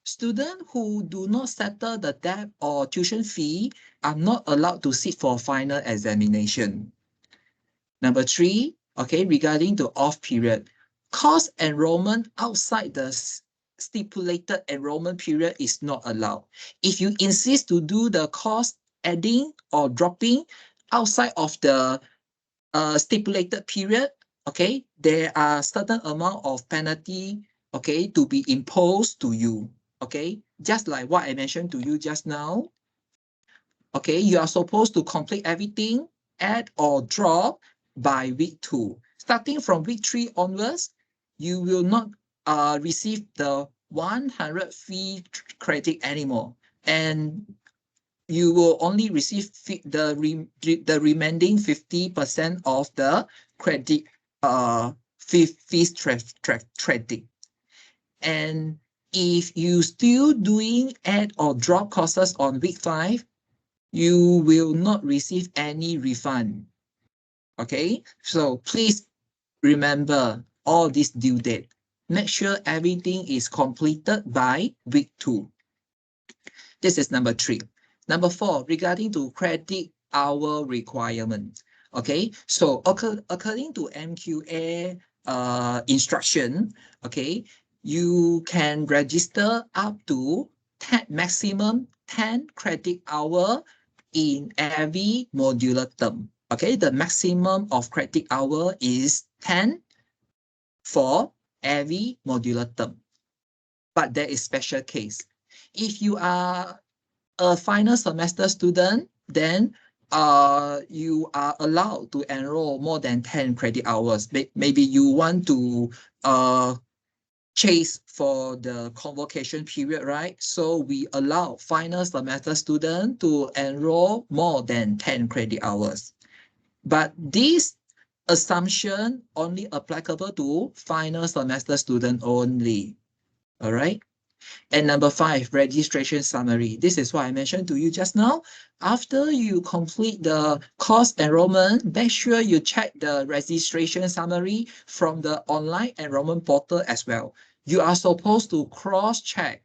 Students who do not settle the debt or tuition fee are not allowed to sit for final examination. Number three, okay, regarding to off period, course enrollment outside the stipulated enrollment period is not allowed. If you insist to do the course adding or dropping outside of the stipulated period, okay, there are certain amount of penalty, okay, to be imposed to you, okay, just like what I mentioned to you just now. Okay, you are supposed to complete everything, add or drop by week 2. Starting from week 3 onwards, you will not receive the 100 free credit anymore, and you will only receive the remaining 50% of the credit fees trading. And if you still doing add or drop courses on week 5, you will not receive any refund. Okay, so please remember all this due date. Make sure everything is completed by week 2. This is number 3. Number 4, regarding to credit hour requirement. Okay, so according to MQA instruction, okay, you can register up to maximum 10 credit hour in every modular term. Okay, the maximum of credit hour is 10 for every modular term. But there is special case. If you are a final semester student, then you are allowed to enroll more than 10 credit hours. Maybe you want to chase for the convocation period, right? So we allow final semester student to enroll more than 10 credit hours. But this assumption only applicable to final semester student only. All right. And number 5, registration summary. This is what I mentioned to you just now. After you complete the course enrollment, make sure you check the registration summary from the online enrollment portal as well. You are supposed to cross-check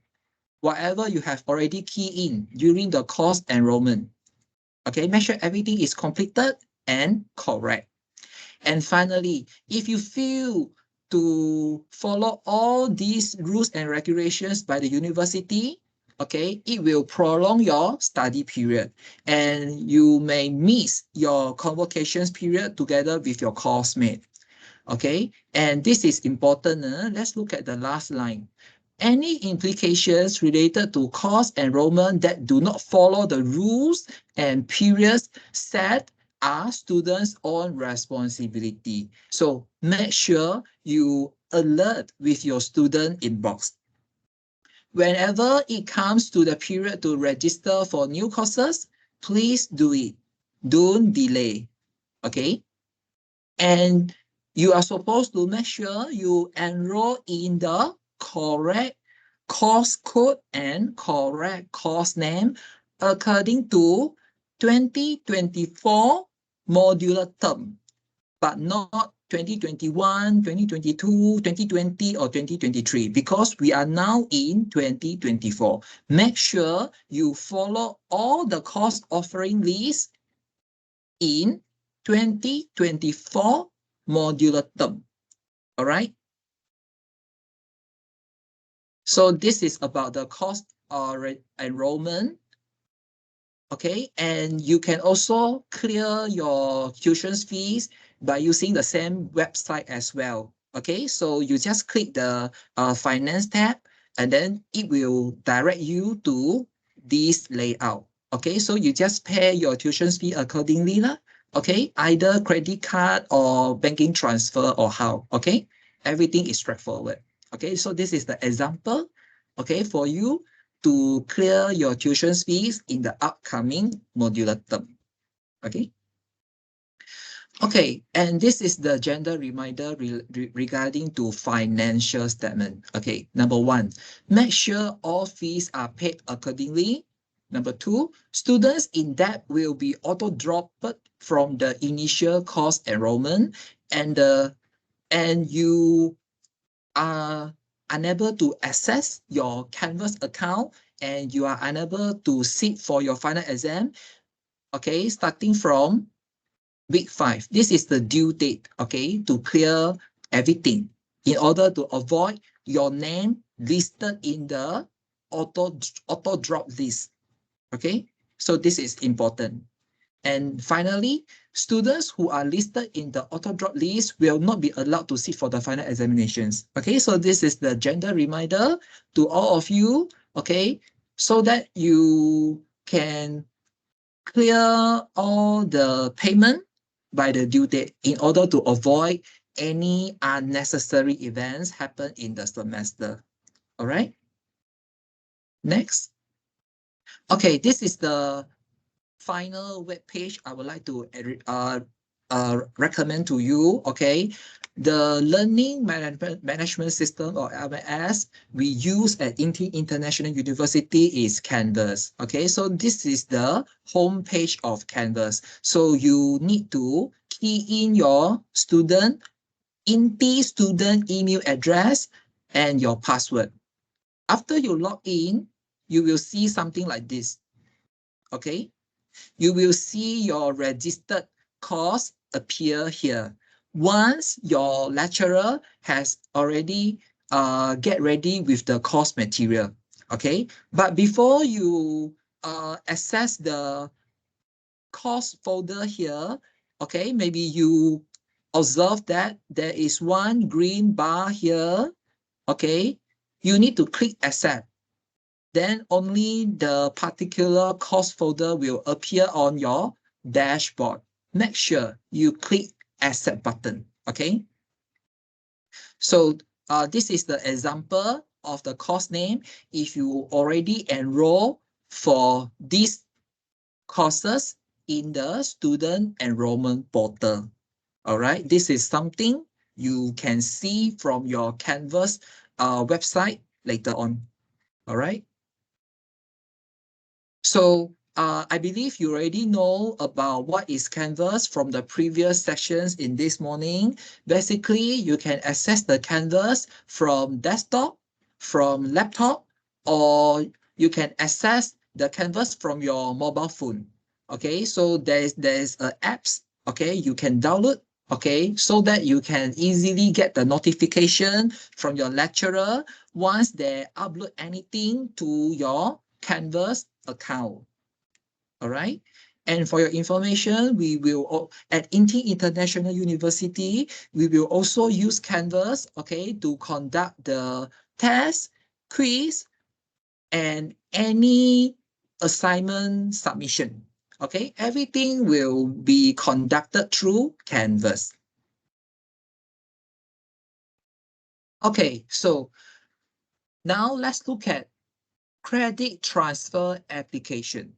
whatever you have already keyed in during the course enrollment. Okay, make sure everything is completed and correct. And finally, if you feel to follow all these rules and regulations by the university, okay, it will prolong your study period and you may miss your convocations period together with your course mate. Okay, and this is important. Let's look at the last line. Any implications related to course enrollment that do not follow the rules and periods set are students' own responsibility. So make sure you alert with your student inbox. Whenever it comes to the period to register for new courses, please do it. Don't delay. Okay? And you are supposed to make sure you enroll in the correct course code and correct course name according to 2024 modular term, but not 2021, 2022, 2020, or 2023, because we are now in 2024. Make sure you follow all the course offering lists in 2024 modular term. All right. So this is about the course enrollment. Okay, and you can also clear your tuition fees by using the same website as well. Okay, so you just click the finance tab and then it will direct you to this layout. Okay, so you just pay your tuition fee accordingly. Okay, either credit card or banking transfer or how. Okay, everything is straightforward. Okay, so this is the example, okay, for you to clear your tuition fees in the upcoming modular term. Okay. Okay, and this is the gender reminder regarding to financial statement. Okay, number 1, make sure all fees are paid accordingly. Number 2, students in debt will be auto-dropped from the initial course enrollment, and you are unable to access your Canvas account and you are unable to sit for your final exam, okay, starting from week 5. This is the due date, okay, to clear everything in order to avoid your name listed in the auto drop list, okay? So this is important. And finally, students who are listed in the auto-drop list will not be allowed to sit for the final examinations. Okay, so this is the gender reminder to all of you, okay, so that you can clear all the payment by the due date in order to avoid any unnecessary events happen in the semester. All right. Next. Okay, this is the final web page I would like to recommend to you. Okay, the Learning Management System, or LMS, we use at INTI International University is Canvas. Okay, so this is the home page of Canvas. So you need to key in your INTI student email address and your password. After you log in, you will see something like this. Okay, you will see your registered course appear here. Once your lecturer has already get ready with the course material, okay? But before you access the course folder here, okay, maybe you observe that there is one green bar here, okay? You need to click accept. Then only the particular course folder will appear on your dashboard. Make sure you click accept button, okay? So this is the example of the course name. If you already enroll for these courses in the student enrollment portal, all right? This is something you can see from your Canvas website later on, all right? So I believe you already know about what is Canvas from the previous sections in this morning. Basically, you can access the Canvas from desktop, from laptop, or you can access the Canvas from your mobile phone. Okay, so there's apps, okay, you can download, okay, so that you can easily get the notification from your lecturer once they upload anything to your Canvas account. All right. And for your information, we will, at INTI International University, we will also use Canvas, okay, to conduct the test, quiz, and any assignment submission. Okay, everything will be conducted through Canvas. Okay, so now let's look at credit transfer application.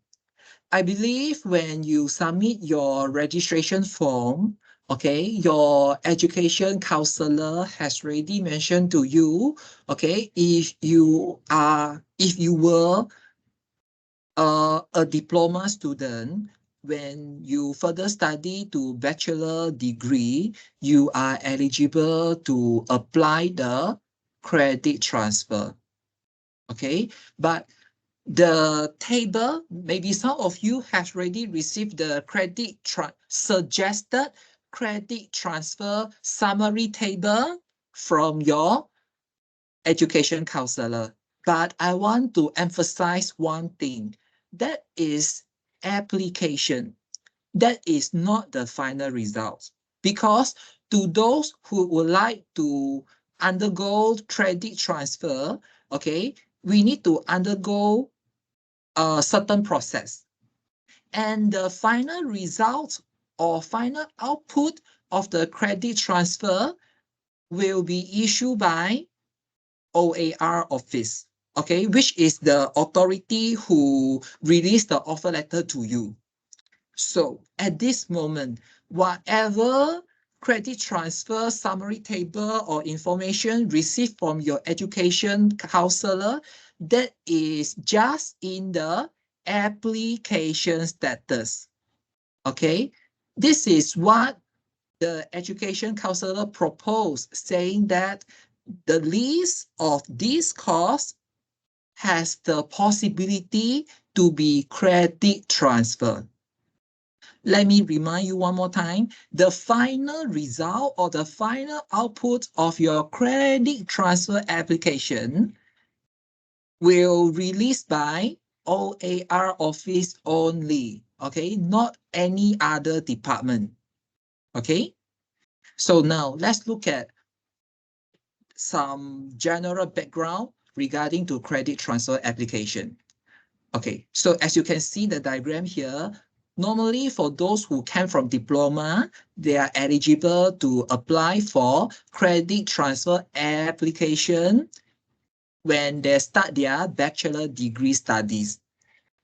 I believe when you submit your registration form, okay, your education counselor has already mentioned to you, okay, if you were a diploma student, when you further study to bachelor degree, you are eligible to apply the credit transfer. Okay, but the table, maybe some of you have already received the suggested credit transfer summary table from your education counselor. But I want to emphasize one thing. That is application. That is not the final result. Because to those who would like to undergo credit transfer, okay, we need to undergo a certain process. And the final result or final output of the credit transfer will be issued by OAR office, okay, which is the authority who released the offer letter to you. So at this moment, whatever credit transfer summary table or information received from your education counselor, that is just in the application status. Okay, this is what the education counselor proposed, saying that the list of this course has the possibility to be credit transfer. Let me remind you one more time, the final result or the final output of your credit transfer application will release by OAR office only, okay, not any other department, okay? So now let's look at some general background regarding to credit transfer application. Okay, so as you can see the diagram here, normally for those who came from diploma, they are eligible to apply for credit transfer application when they start their bachelor degree studies.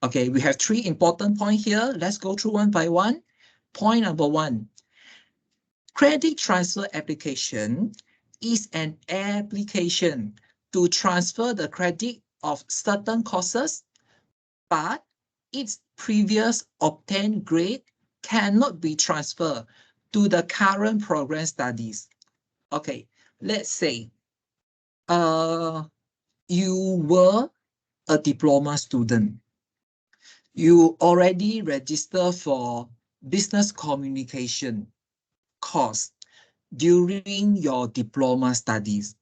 Okay, we have 3 important points here. Let's go through one by one. Point number 1. Credit transfer application is an application to transfer the credit of certain courses, but its previous obtained grade cannot be transferred to the current program studies. Okay, let's say you were a diploma student. You already registered for business communication course during your diploma studies.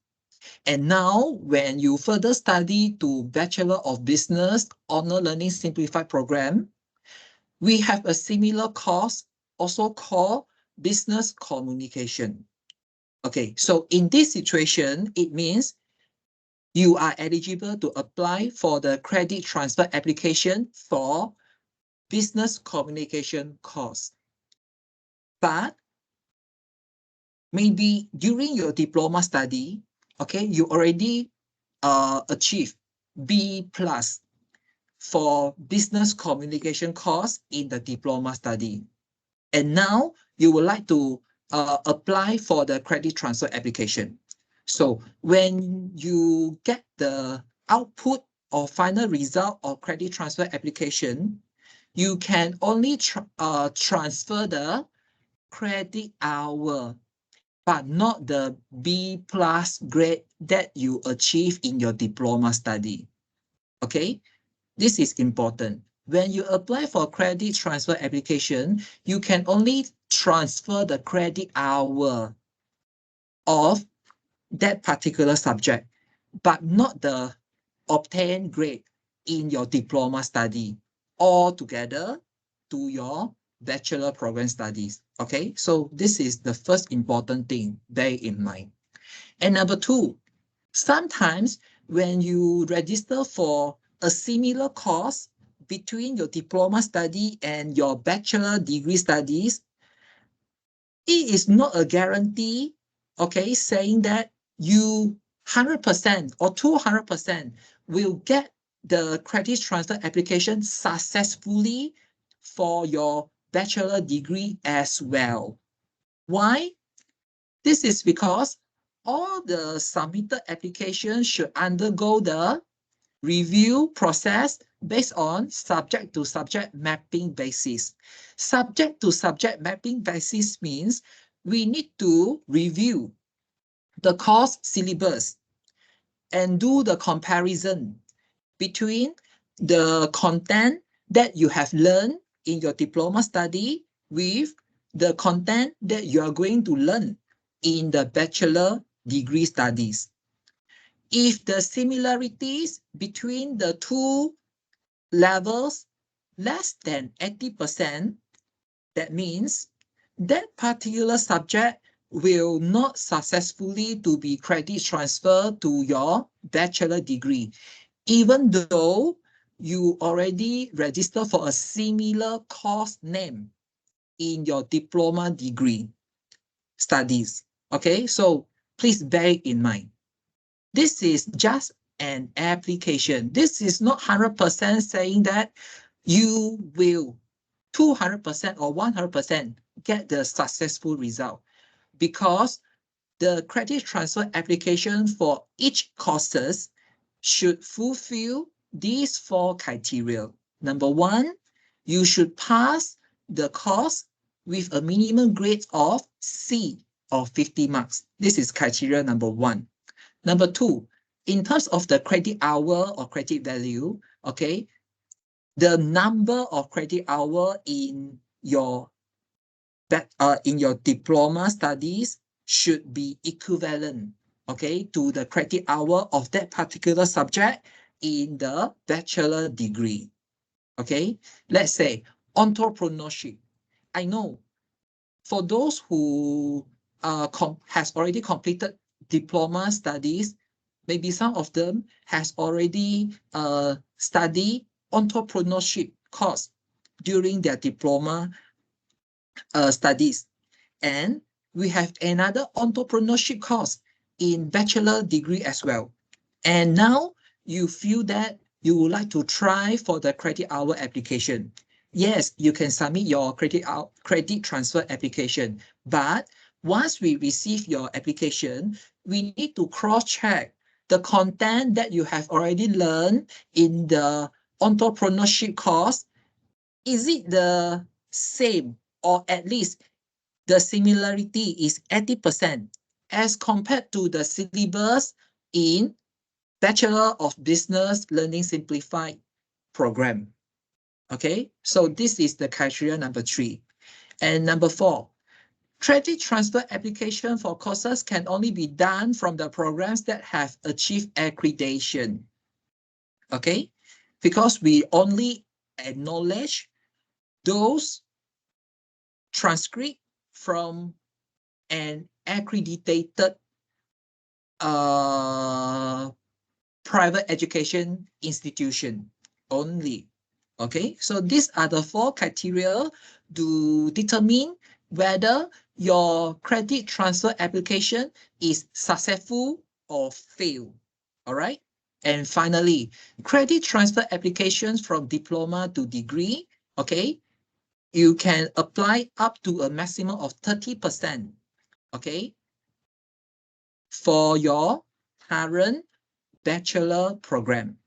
And now, when you further study to Bachelor of Business Honor Learning Simplified program, we have a similar course also called Business Communication. Okay, so in this situation, it means you are eligible to apply for the credit transfer application for Business Communication course. But maybe during your diploma study, okay, you already achieve B+ for business communication course in the diploma study. And now you would like to apply for the credit transfer application. So when you get the output or final result of credit transfer application, you can only transfer the credit hour, but not the B+ grade that you achieve in your diploma study. Okay, this is important. When you apply for credit transfer application, you can only transfer the credit hour of that particular subject, but not the obtained grade in your diploma study altogether to your bachelor program studies. Okay, so this is the first important thing, bear in mind. And number 2, sometimes when you register for a similar course between your diploma study and your bachelor degree studies, it is not a guarantee, okay, saying that you 100% or 200% will get the credit transfer application successfully for your bachelor degree as well. Why? This is because all the submitted applications should undergo the review process based on subject-to-subject mapping basis. Subject-to-subject mapping basis means we need to review the course syllabus and do the comparison between the content that you have learned in your diploma study with the content that you are going to learn in the bachelor degree studies. If the similarities between the two levels less than 80%, that means that particular subject will not successfully to be credit transferred to your bachelor degree, even though you already registered for a similar course name in your diploma degree studies. Okay, so please bear in mind. This is just an application. This is not 100% saying that you will 200% or 100% get the successful result, because the credit transfer application for each courses should fulfill these 4 criteria. Number 1, you should pass the course with a minimum grade of C or 50 marks. This is criteria number 1. Number 2, in terms of the credit hour or credit value, okay, the number of credit hour in your diploma studies should be equivalent, okay, to the credit hour of that particular subject in the bachelor degree. Okay, let's say entrepreneurship. I know for those who has already completed diploma studies, maybe some of them has already studied entrepreneurship course during their diploma studies. And we have another entrepreneurship course in bachelor degree as well. And now you feel that you would like to try for the credit hour application. Yes, you can submit your credit transfer application, but once we receive your application, we need to cross-check the content that you have already learned in the entrepreneurship course. Is it the same, or at least the similarity is 80% as compared to the syllabus in Bachelor of Business Learning Simplified program? Okay, so this is the criteria number 3. And number 4, credit transfer application for courses can only be done from the programs that have achieved accreditation. Okay, because we only acknowledge those transcript from an accredited private education institution only. Okay, so these are the 4 criteria to determine whether your credit transfer application is successful or fail. All right. And finally, credit transfer applications from diploma to degree. Okay, you can apply up to a maximum of 30%. Okay, for your current bachelor program.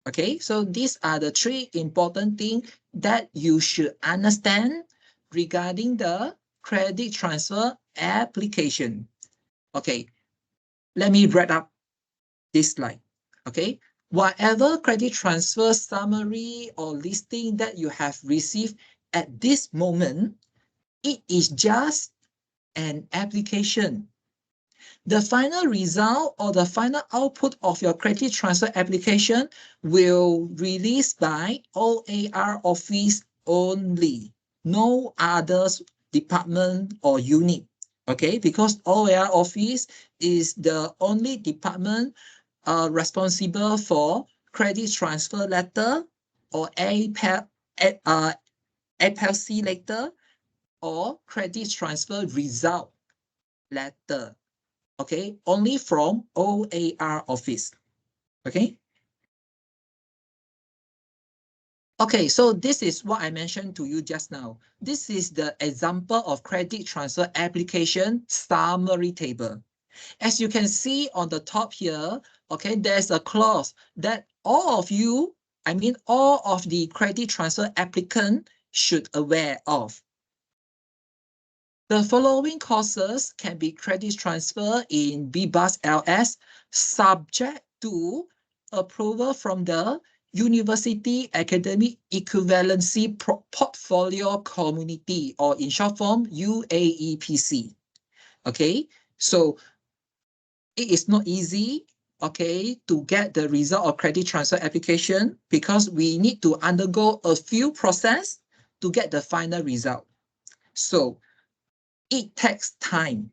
Okay, so these are the 3 important things that you should understand regarding the credit transfer application. Okay, let me wrap up this slide. Okay, whatever credit transfer summary or listing that you have received at this moment, it is just an application. The final result or the final output of your credit transfer application will release by OAR office only, no others department or unit. Okay, because OAR office is the only department responsible for credit transfer letter or APLC letter or credit transfer result letter. Okay, only from OAR office. Okay. Okay, so this is what I mentioned to you just now. This is the example of credit transfer application summary table. As you can see on the top here, okay, there's a clause that all of you, I mean all of the credit transfer applicant should aware of. The following courses can be credit transfer in BBUS LS subject to approval from the University Academic Equivalency Portfolio Community, or in short form, UAEPC. Okay, so it is not easy, okay, to get the result of credit transfer application because we need to undergo a few process to get the final result. So it takes time,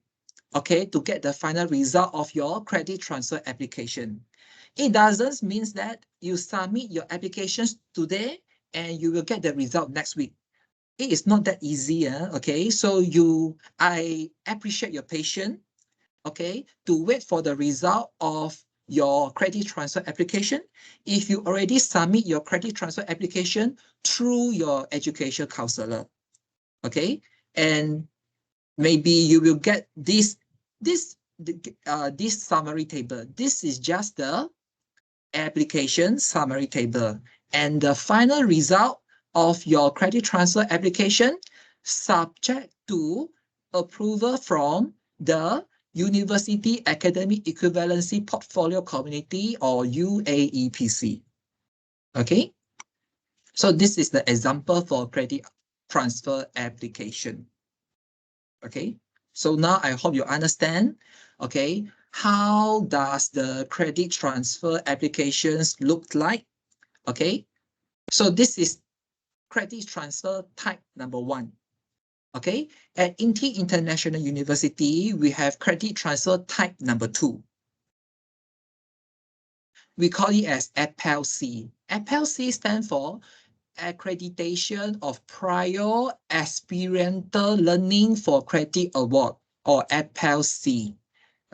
okay, to get the final result of your credit transfer application. It doesn't mean that you submit your applications today and you will get the result next week. It is not that easy, okay? So I appreciate your patience, okay, to wait for the result of your credit transfer application. If you already submit your credit transfer application through your education counselor, okay, and maybe you will get this summary table. This is just the application summary table, and the final result of your credit transfer application subject to approval from the University Academic Equivalency Portfolio Community, or UAEPC. Okay, so this is the example for credit transfer application. Okay, so now I hope you understand, okay, how does the credit transfer applications look like? Okay, so this is credit transfer type number 1. Okay, at INTI International University, we have credit transfer type number 2. We call it as APLC. APLC stands for Accreditation of Prior Experiential Learning for Credit Award, or APLC.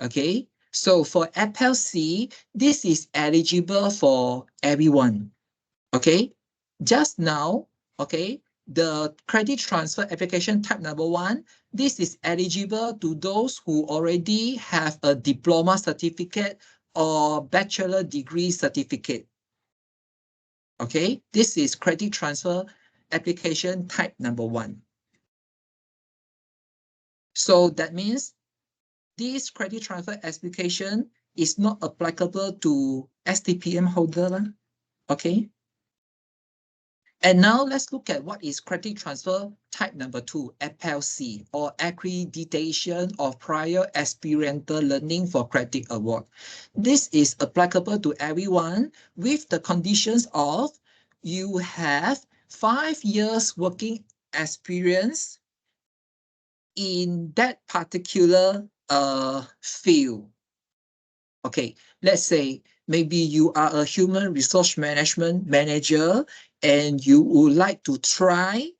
Okay, So for FLC, this is eligible for everyone. Okay, just now, okay, the credit transfer application type number 1, this is eligible to those who already have a diploma certificate or bachelor degree certificate. Okay, this is credit transfer application type number 1. So that means this credit transfer application is not applicable to STPM holder. Okay. And now let's look at what is credit transfer type number 2, FLC, or accreditation of prior experiential learning for credit award. This is applicable to everyone with the conditions of you have 5 years working experience in that particular field. Okay, let's say maybe you are a human resource management manager and you would like to try,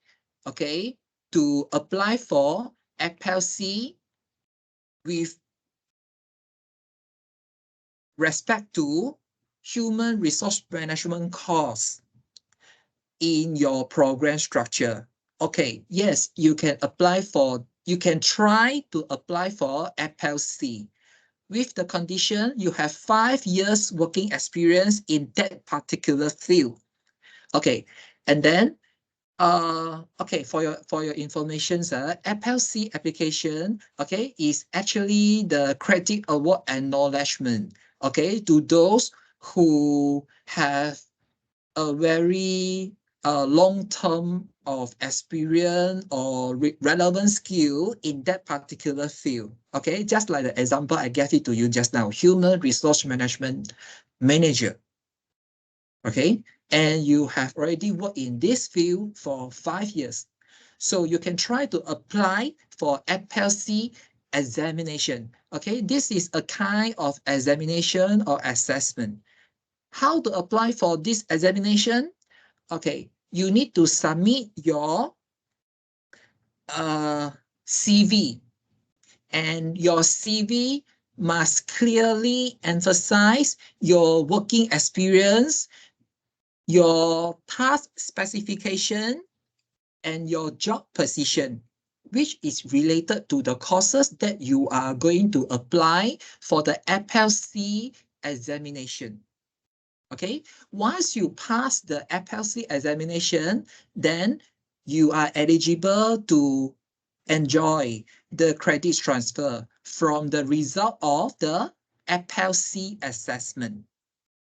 okay, to apply for FLC with respect to human resource management course in your program structure. Okay, yes, you can try to apply for FLC. With the condition you have 5 years working experience in that particular field. Okay, and then okay, for your information, FLC application, okay, is actually the credit award acknowledgement, okay, to those who have a very long term of experience or relevant skill in that particular field. Okay, just like the example I gave it to you just now, human resource management manager. Okay, and you have already worked in this field for 5 years. So you can try to apply for FLC examination. Okay, this is a kind of examination or assessment. How to apply for this examination? Okay, you need to submit your CV, and your CV must clearly emphasize your working experience, your task specification, and your job position, which is related to the courses that you are going to apply for the FLC examination. Okay, once you pass the FLC examination, then you are eligible to enjoy the credit transfer from the result of the FLC assessment.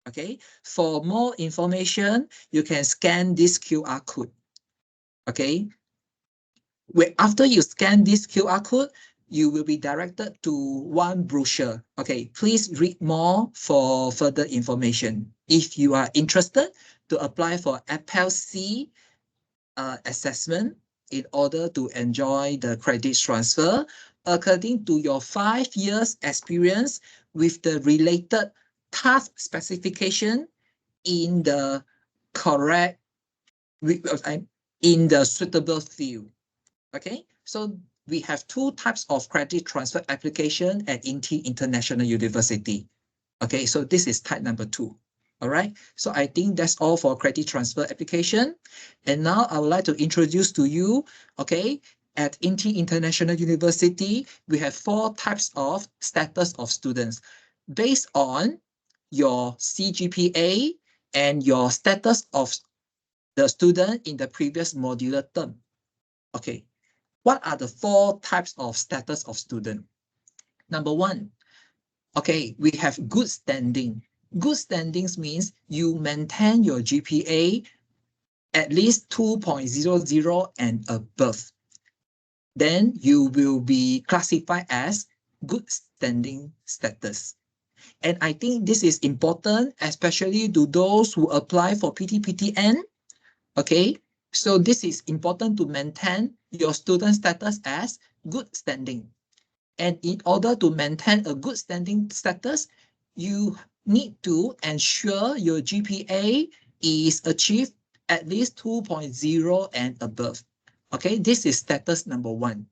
Okay, for more information, you can scan this QR code. Okay, after you scan this QR code, you will be directed to one brochure. Okay, please read more for further information. If you are interested to apply for FLC assessment in order to enjoy the credit transfer, according to your 5 years experience with the related task specification in the correct, in the suitable field. Okay, so we have 2 types of credit transfer application at INTI International University. Okay, so this is type number 2. All right, so I think that's all for credit transfer application. And now I would like to introduce to you, okay, at INTI International University, we have 4 types of status of students based on your CGPA and your status of the student in the previous modular term. Okay, what are the 4 types of status of student? Number 1, okay, we have good standing. Good standings means you maintain your GPA at least 2.00 and above. Then you will be classified as good standing status. And I think this is important, especially to those who apply for PTPTN. Okay, so this is important to maintain your student status as good standing. And in order to maintain a good standing status, you need to ensure your GPA is achieved at least 2.0 and above. Okay, this is status number 1.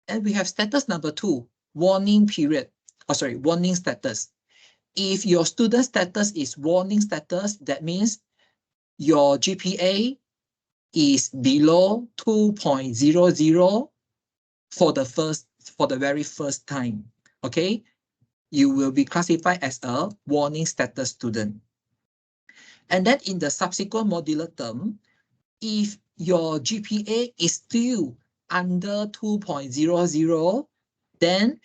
And we have status number 2, warning period. warning status. If your student status is warning status, that means your GPA is below 2.00 for the very first time. Okay, you will be classified as a warning status student. And then in the subsequent modular term, if your GPA is still under 2.00, then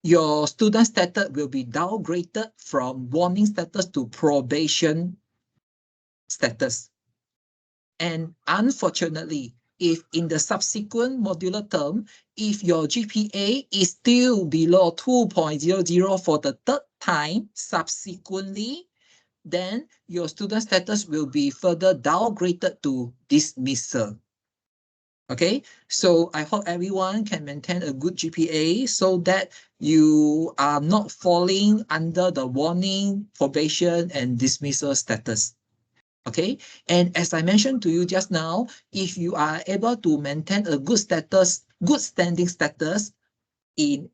your student status will be downgraded from warning status to probation status. And unfortunately, if in the subsequent modular term, if your GPA is still below 2.00 for the third time subsequently, then your student status will be further downgraded to dismissal. Okay, so I hope everyone can maintain a good GPA so that you are not falling under the warning, probation, and dismissal status. Okay, and as I mentioned to you just now, if you are able to maintain a good status, good standing status in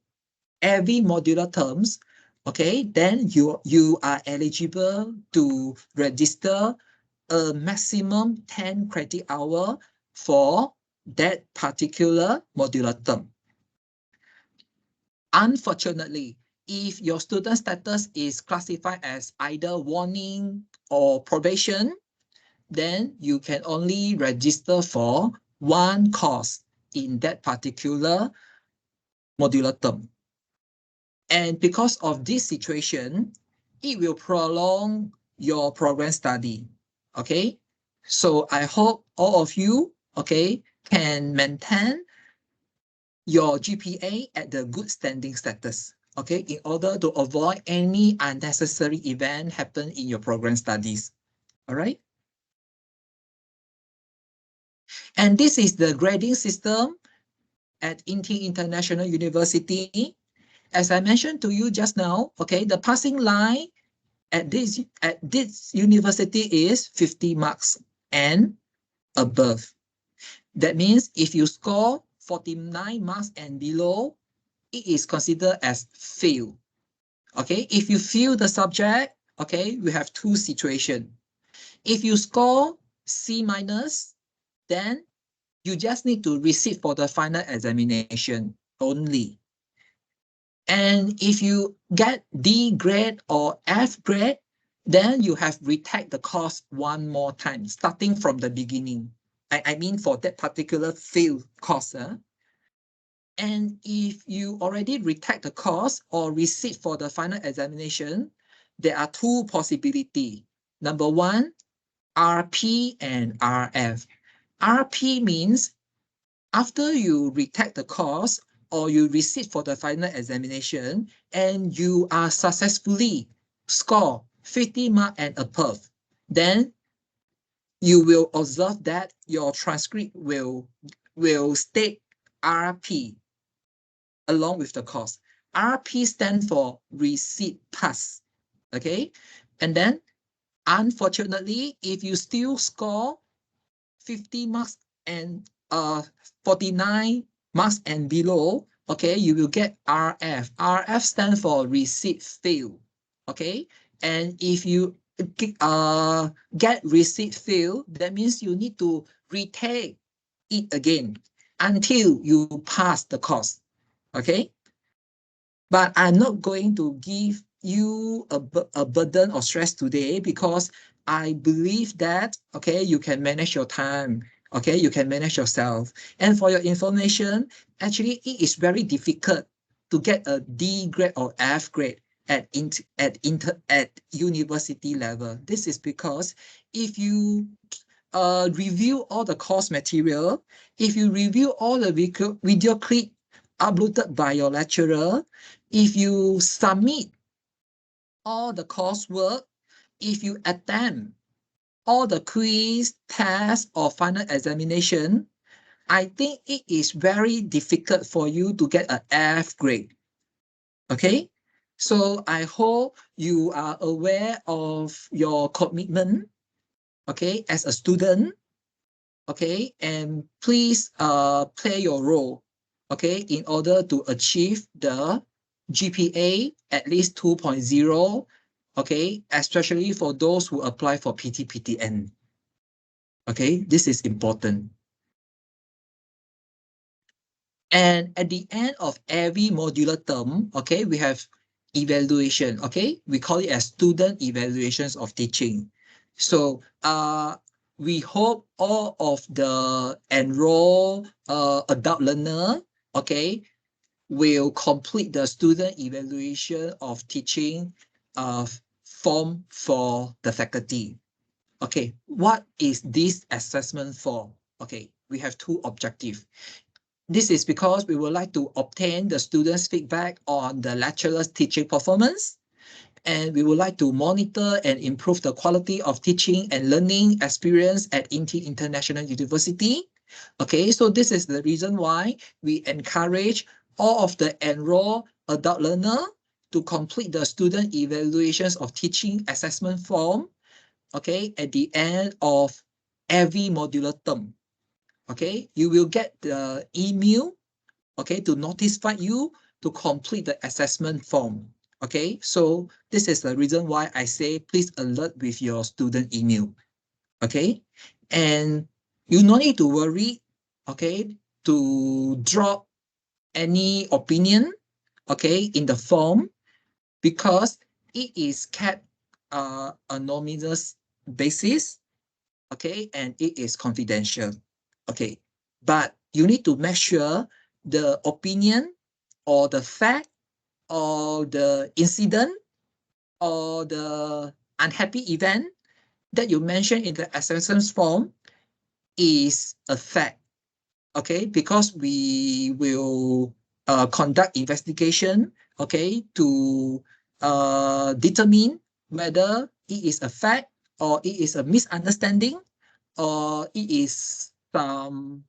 every modular terms, okay, then you are eligible to register a maximum 10 credit hour for that particular modular term. Unfortunately, if your student status is classified as either warning or probation, then you can only register for one course in that particular modular term. And because of this situation, it will prolong your program study. Okay, so I hope all of you, okay, can maintain your GPA at the good standing status, okay, in order to avoid any unnecessary event happen in your program studies. All right. And this is the grading system at INTI International University. As I mentioned to you just now, okay, the passing line at this university is 50 marks and above. That means if you score 49 marks and below, it is considered as fail. Okay, if you fail the subject, okay, we have two situations. If you score C minus, then you just need to resit for the final examination only. And if you get D grade or F grade, then you have retake the course one more time, starting from the beginning. I mean for that particular field course. And if you already retake the course or resit for the final examination, there are two possibilities. Number one, RP and RF. RP means after you retake the course or you resit for the final examination and you are successfully score 50 marks and above, then you will observe that your transcript will state RP along with the course. RP stands for receipt pass. Okay, and then unfortunately, if you still score 50 marks and 49 marks and below, okay, you will get RF. RF stands for receipt fail. Okay, and if you get receipt fail, that means you need to retake it again until you pass the course. Okay, but I'm not going to give you a burden or stress today because I believe that, okay, you can manage your time, okay, you can manage yourself. And for your information, actually, it is very difficult to get a D grade or F grade at university level. This is because if you review all the course material, if you review all the video clip uploaded by your lecturer, if you submit all the coursework, if you attempt all the quiz, tests, or final examination, I think it is very difficult for you to get an F grade. Okay? So I hope you are aware of your commitment, okay, as a student, okay, and please play your role, okay, in order to achieve the GPA at least 2.0, okay, especially for those who apply for PT/PTN. Okay, this is important. And at the end of every modular term, okay, we have evaluation, okay? We call it as student evaluations of teaching. So we hope all of the enrolled adult learner, okay, will complete the student evaluation of teaching form for the faculty. Okay, what is this assessment for? Okay, we have two objectives. This is because we would like to obtain the students' feedback on the lecturer's teaching performance, and we would like to monitor and improve the quality of teaching and learning experience at INTI International University. Okay, so this is the reason why we encourage all of the enrolled adult learner to complete the student evaluations of teaching assessment form, okay, at the end of every modular term. Okay, you will get the email, okay, to notify you to complete the assessment form. Okay, so this is the reason why I say please alert with your student email. Okay, and you no need to worry, okay, to drop any opinion, okay, in the form, because it is kept anonymous basis, okay, and it is confidential. Okay, but you need to make sure the opinion or the fact or the incident or the unhappy event that you mentioned in the assessment form is a fact, okay, because we will conduct investigation, okay, to determine whether it is a fact or it is a misunderstanding or it is some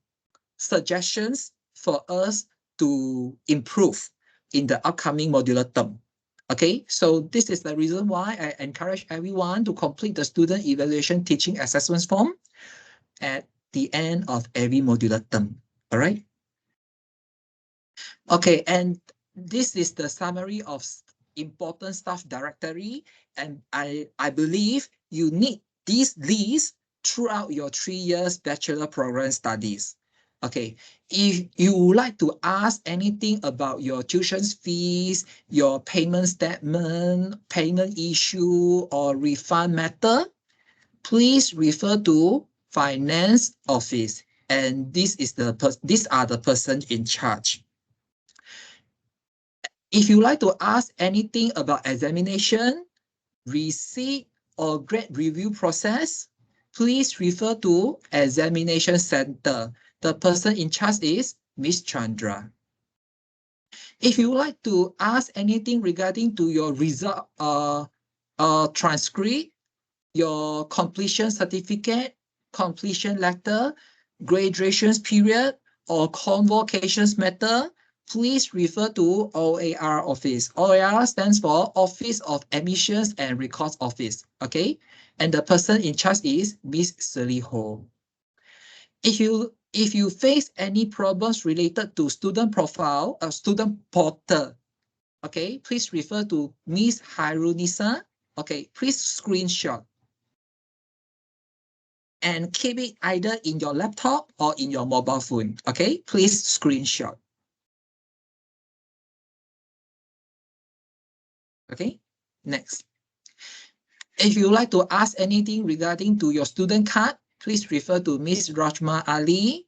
suggestions for us to improve in the upcoming modular term. Okay, so this is the reason why I encourage everyone to complete the student evaluation teaching assessments form at the end of every modular term. All right. Okay, and this is the summary of important staff directory, and I believe you need this list throughout your 3 years bachelor program studies. Okay, if you would like to ask anything about your tuition fees, your payment statement, payment issue, or refund matter, please refer to finance office, and these are the persons in charge. If you like to ask anything about examination, receipt, or grade review process, please refer to examination center. The person in charge is Miss Chandra. If you like to ask anything regarding to your result transcript, your completion certificate, completion letter, graduation period, or convocations matter, please refer to OAR office. OAR stands for Office of Admissions and Records Office, okay? And the person in charge is Miss Sally Ho. If you face any problems related to student profile, student portal, okay, please refer to Miss Hairunisa. Okay, please screenshot and keep it either in your laptop or in your mobile phone. Okay, please screenshot. Okay, next. If you like to ask anything regarding to your student card, please refer to Miss Rajma Ali.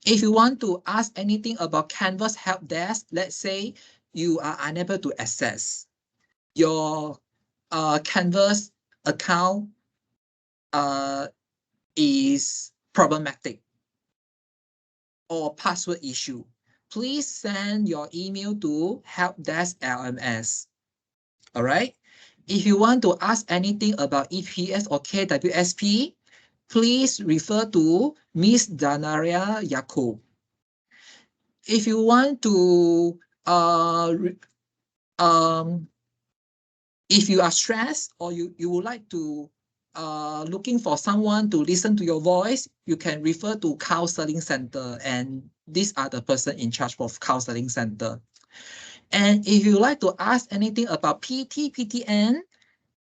If you want to ask anything about Canvas help desk, let's say you are unable to access your Canvas account is problematic or password issue, please send your email to helpdesk@LMS. All right. If you want to ask anything about EPS or KWSP, please refer to Miss Danaria Yako. If you want to, if you are stressed or you would like to looking for someone to listen to your voice, you can refer to counseling center, and these are the person in charge of counseling center. And if you like to ask anything about PT, PTN,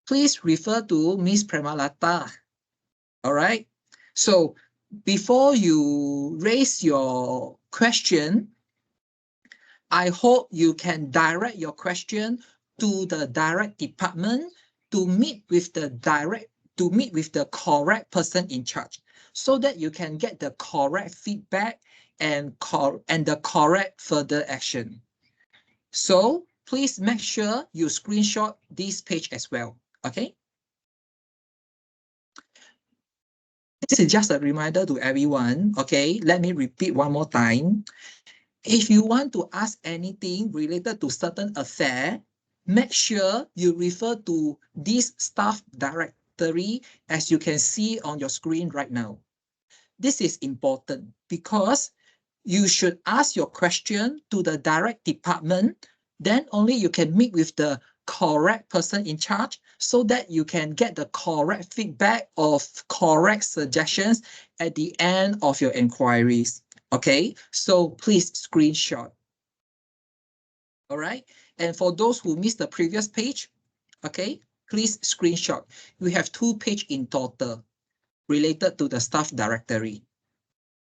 please refer to Miss Premalata. All right. So before you raise your question, I hope you can direct your question to the direct department to meet with the correct person in charge, so that you can get the correct feedback and the correct further action. So please make sure you screenshot this page as well. Okay. This is just a reminder to everyone. Okay, let me repeat one more time. If you want to ask anything related to certain affair, make sure you refer to this staff directory as you can see on your screen right now. This is important because you should ask your question to the direct department, then only you can meet with the correct person in charge so that you can get the correct feedback of correct suggestions at the end of your inquiries. Okay, so please screenshot. All right, and for those who missed the previous page, okay, please screenshot. We have 2 pages in total related to the staff directory.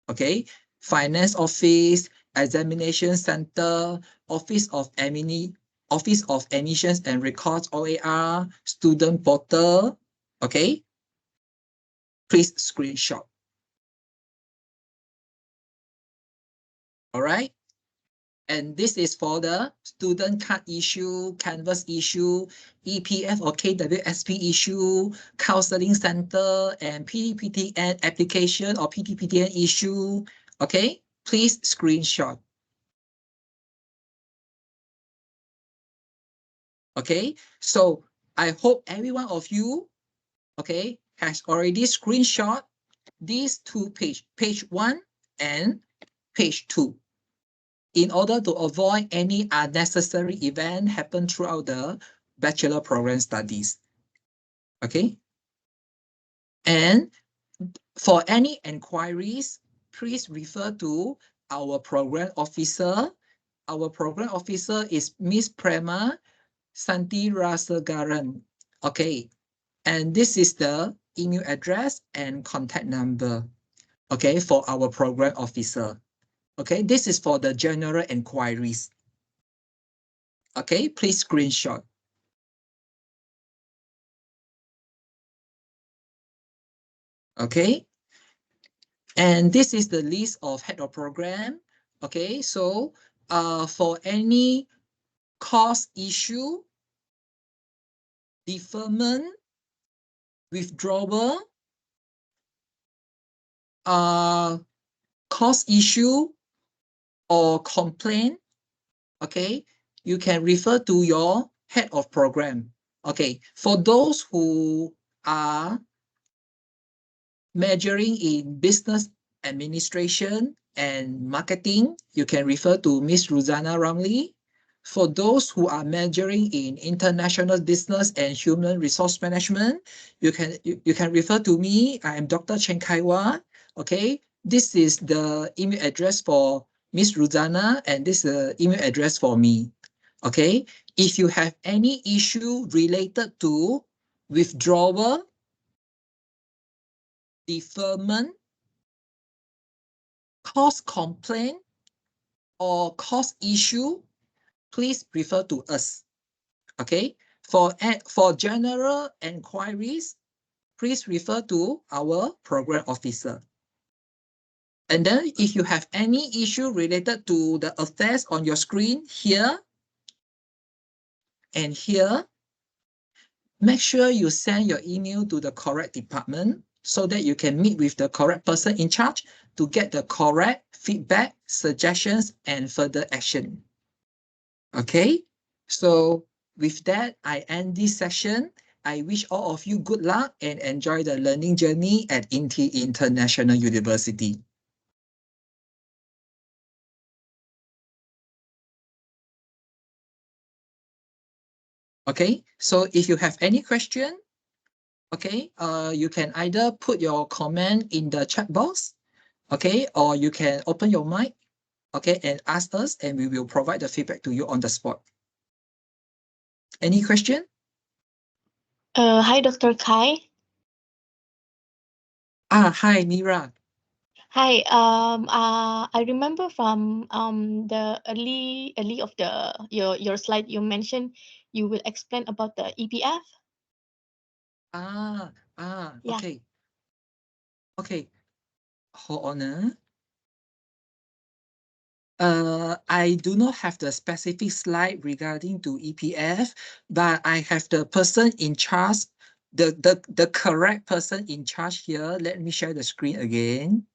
Okay, finance office, examination center, office of admissions and records, OAR, student portal. Okay, please screenshot. All right. And this is for the student card issue, Canvas issue, EPF or KWSP issue, counseling center, and PTPTN application or PTPTN issue. Okay, please screenshot. Okay, so I hope every one of you, okay, has already screenshot these 2 pages, page 1 and page 2. In order to avoid any unnecessary event happen throughout the bachelor program studies. Okay. And for any inquiries, please refer to our program officer. Our program officer is Miss Prema Santi Rasagaran. Okay. And this is the email address and contact number. Okay, for our program officer. Okay, this is for the general inquiries. Okay, please screenshot. Okay, and this is the list of head of program. Okay, so for any course issue, deferment, withdrawal, course issue, or complaint, okay, you can refer to your head of program. Okay, for those who are majoring in business administration and marketing, you can refer to Miss Ruzana Ramli. For those who are majoring in international business and human resource management, you can refer to me. I am Dr. Chen Kaiwa. Okay, this is the email address for Miss Ruzana, and this is the email address for me. Okay, if you have any issue related to withdrawal, deferment, course complaint, or course issue, please refer to us. Okay, for general inquiries, please refer to our program officer. And then if you have any issue related to the affairs on your screen here and here, make sure you send your email to the correct department so that you can meet with the correct person in charge to get the correct feedback, suggestions, and further action. Okay, so with that, I end this session. I wish all of you good luck and enjoy the learning journey at INTI International University. Okay, so if you have any question, okay, you can either put your comment in the chat box, okay, or you can open your mic, okay, and ask us, and we will provide the feedback to you on the spot. Any question? Hi, Dr. Kai. Hi, Mira. Hi. I remember from the early of the your slide you mentioned you will explain about the EPF. Yeah. Okay. Okay. Hold on. I do not have the specific slide regarding to EPF, but I have the person in charge, the correct person in charge here. Let me share the screen again.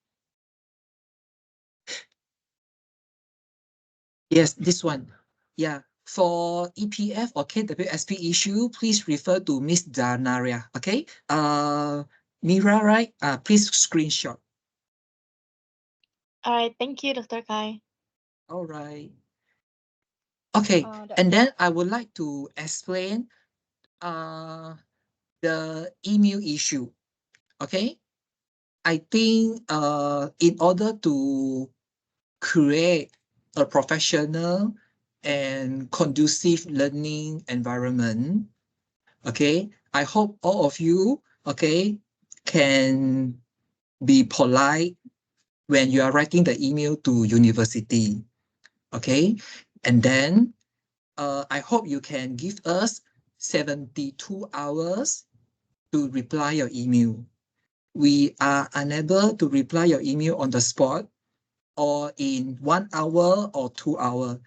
Yes, this one. Yeah, for EPF or KWSP issue, please refer to Miss Danaria. Okay. Mira, right? Please screenshot. All right. Thank you, Dr. Kai. All right. Okay, and then I would like to explain the email issue. Okay, I think in order to create a professional and conducive learning environment, okay, I hope all of you, okay, can be polite when you are writing the email to university, okay, and then I hope you can give us 72 hours to reply your email. We are unable to reply your email on the spot or in 1 hour or 2 hours.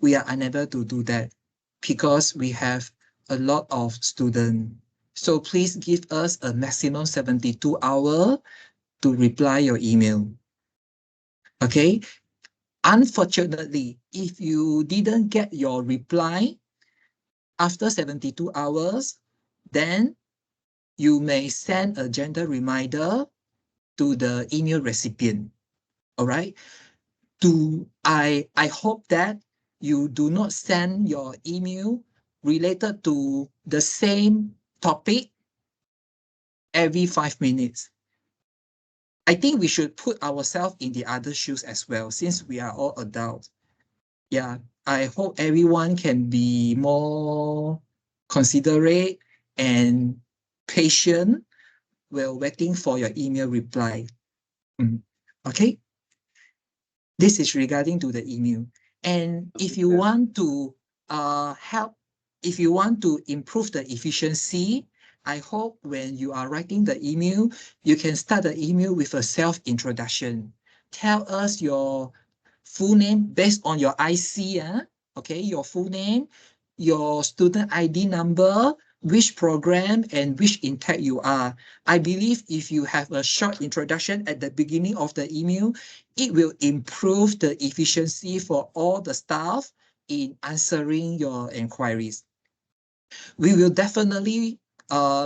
We are unable to do that because we have a lot of students. So please give us a maximum 72 hours to reply your email. Okay. Unfortunately, if you didn't get your reply after 72 hours, then you may send a gentle reminder to the email recipient. All right. I hope that you do not send your email related to the same topic every 5 minutes. I think we should put ourselves in the other shoes as well, since we are all adults. Yeah, I hope everyone can be more considerate and patient while waiting for your email reply. Okay, this is regarding to the email. And if you want to help, if you want to improve the efficiency, I hope when you are writing the email, you can start the email with a self-introduction. Tell us your full name based on your IC, okay, your full name, your student ID number, which program and which intake you are. I believe if you have a short introduction at the beginning of the email, it will improve the efficiency for all the staff in answering your inquiries. We will definitely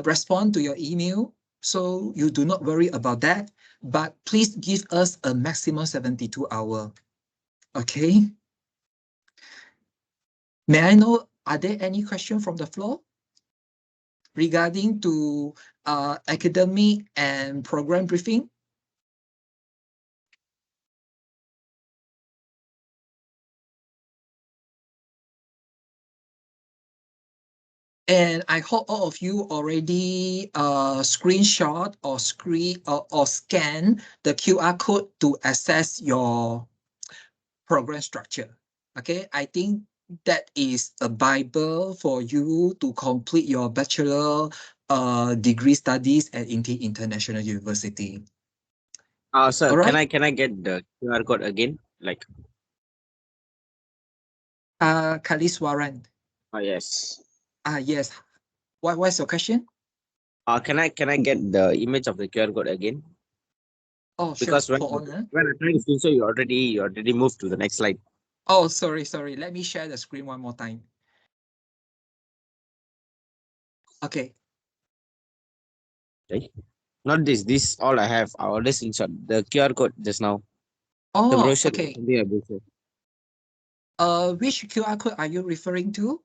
respond to your email, so you do not worry about that, but please give us a maximum 72 hours. Okay. May I know, are there any questions from the floor regarding to academic and program briefing? And I hope all of you already screenshot or scan the QR code to access your program structure. Okay, I think that is a Bible for you to complete your bachelor degree studies at INTI International University. Sir, All right. can I get the QR code again? Like, Kaliswaran. yes. Yes. What's your question? Can I get the image of the QR code again? Oh, sure. Because Hold on. when I try to do so, you already moved to the next slide. Oh, sorry. Let me share the screen one more time. Okay. Okay. Not this. This all I have. I already screenshot the QR code just now. The Oh, brochure. okay. Something like brochure. Which QR code are you referring to?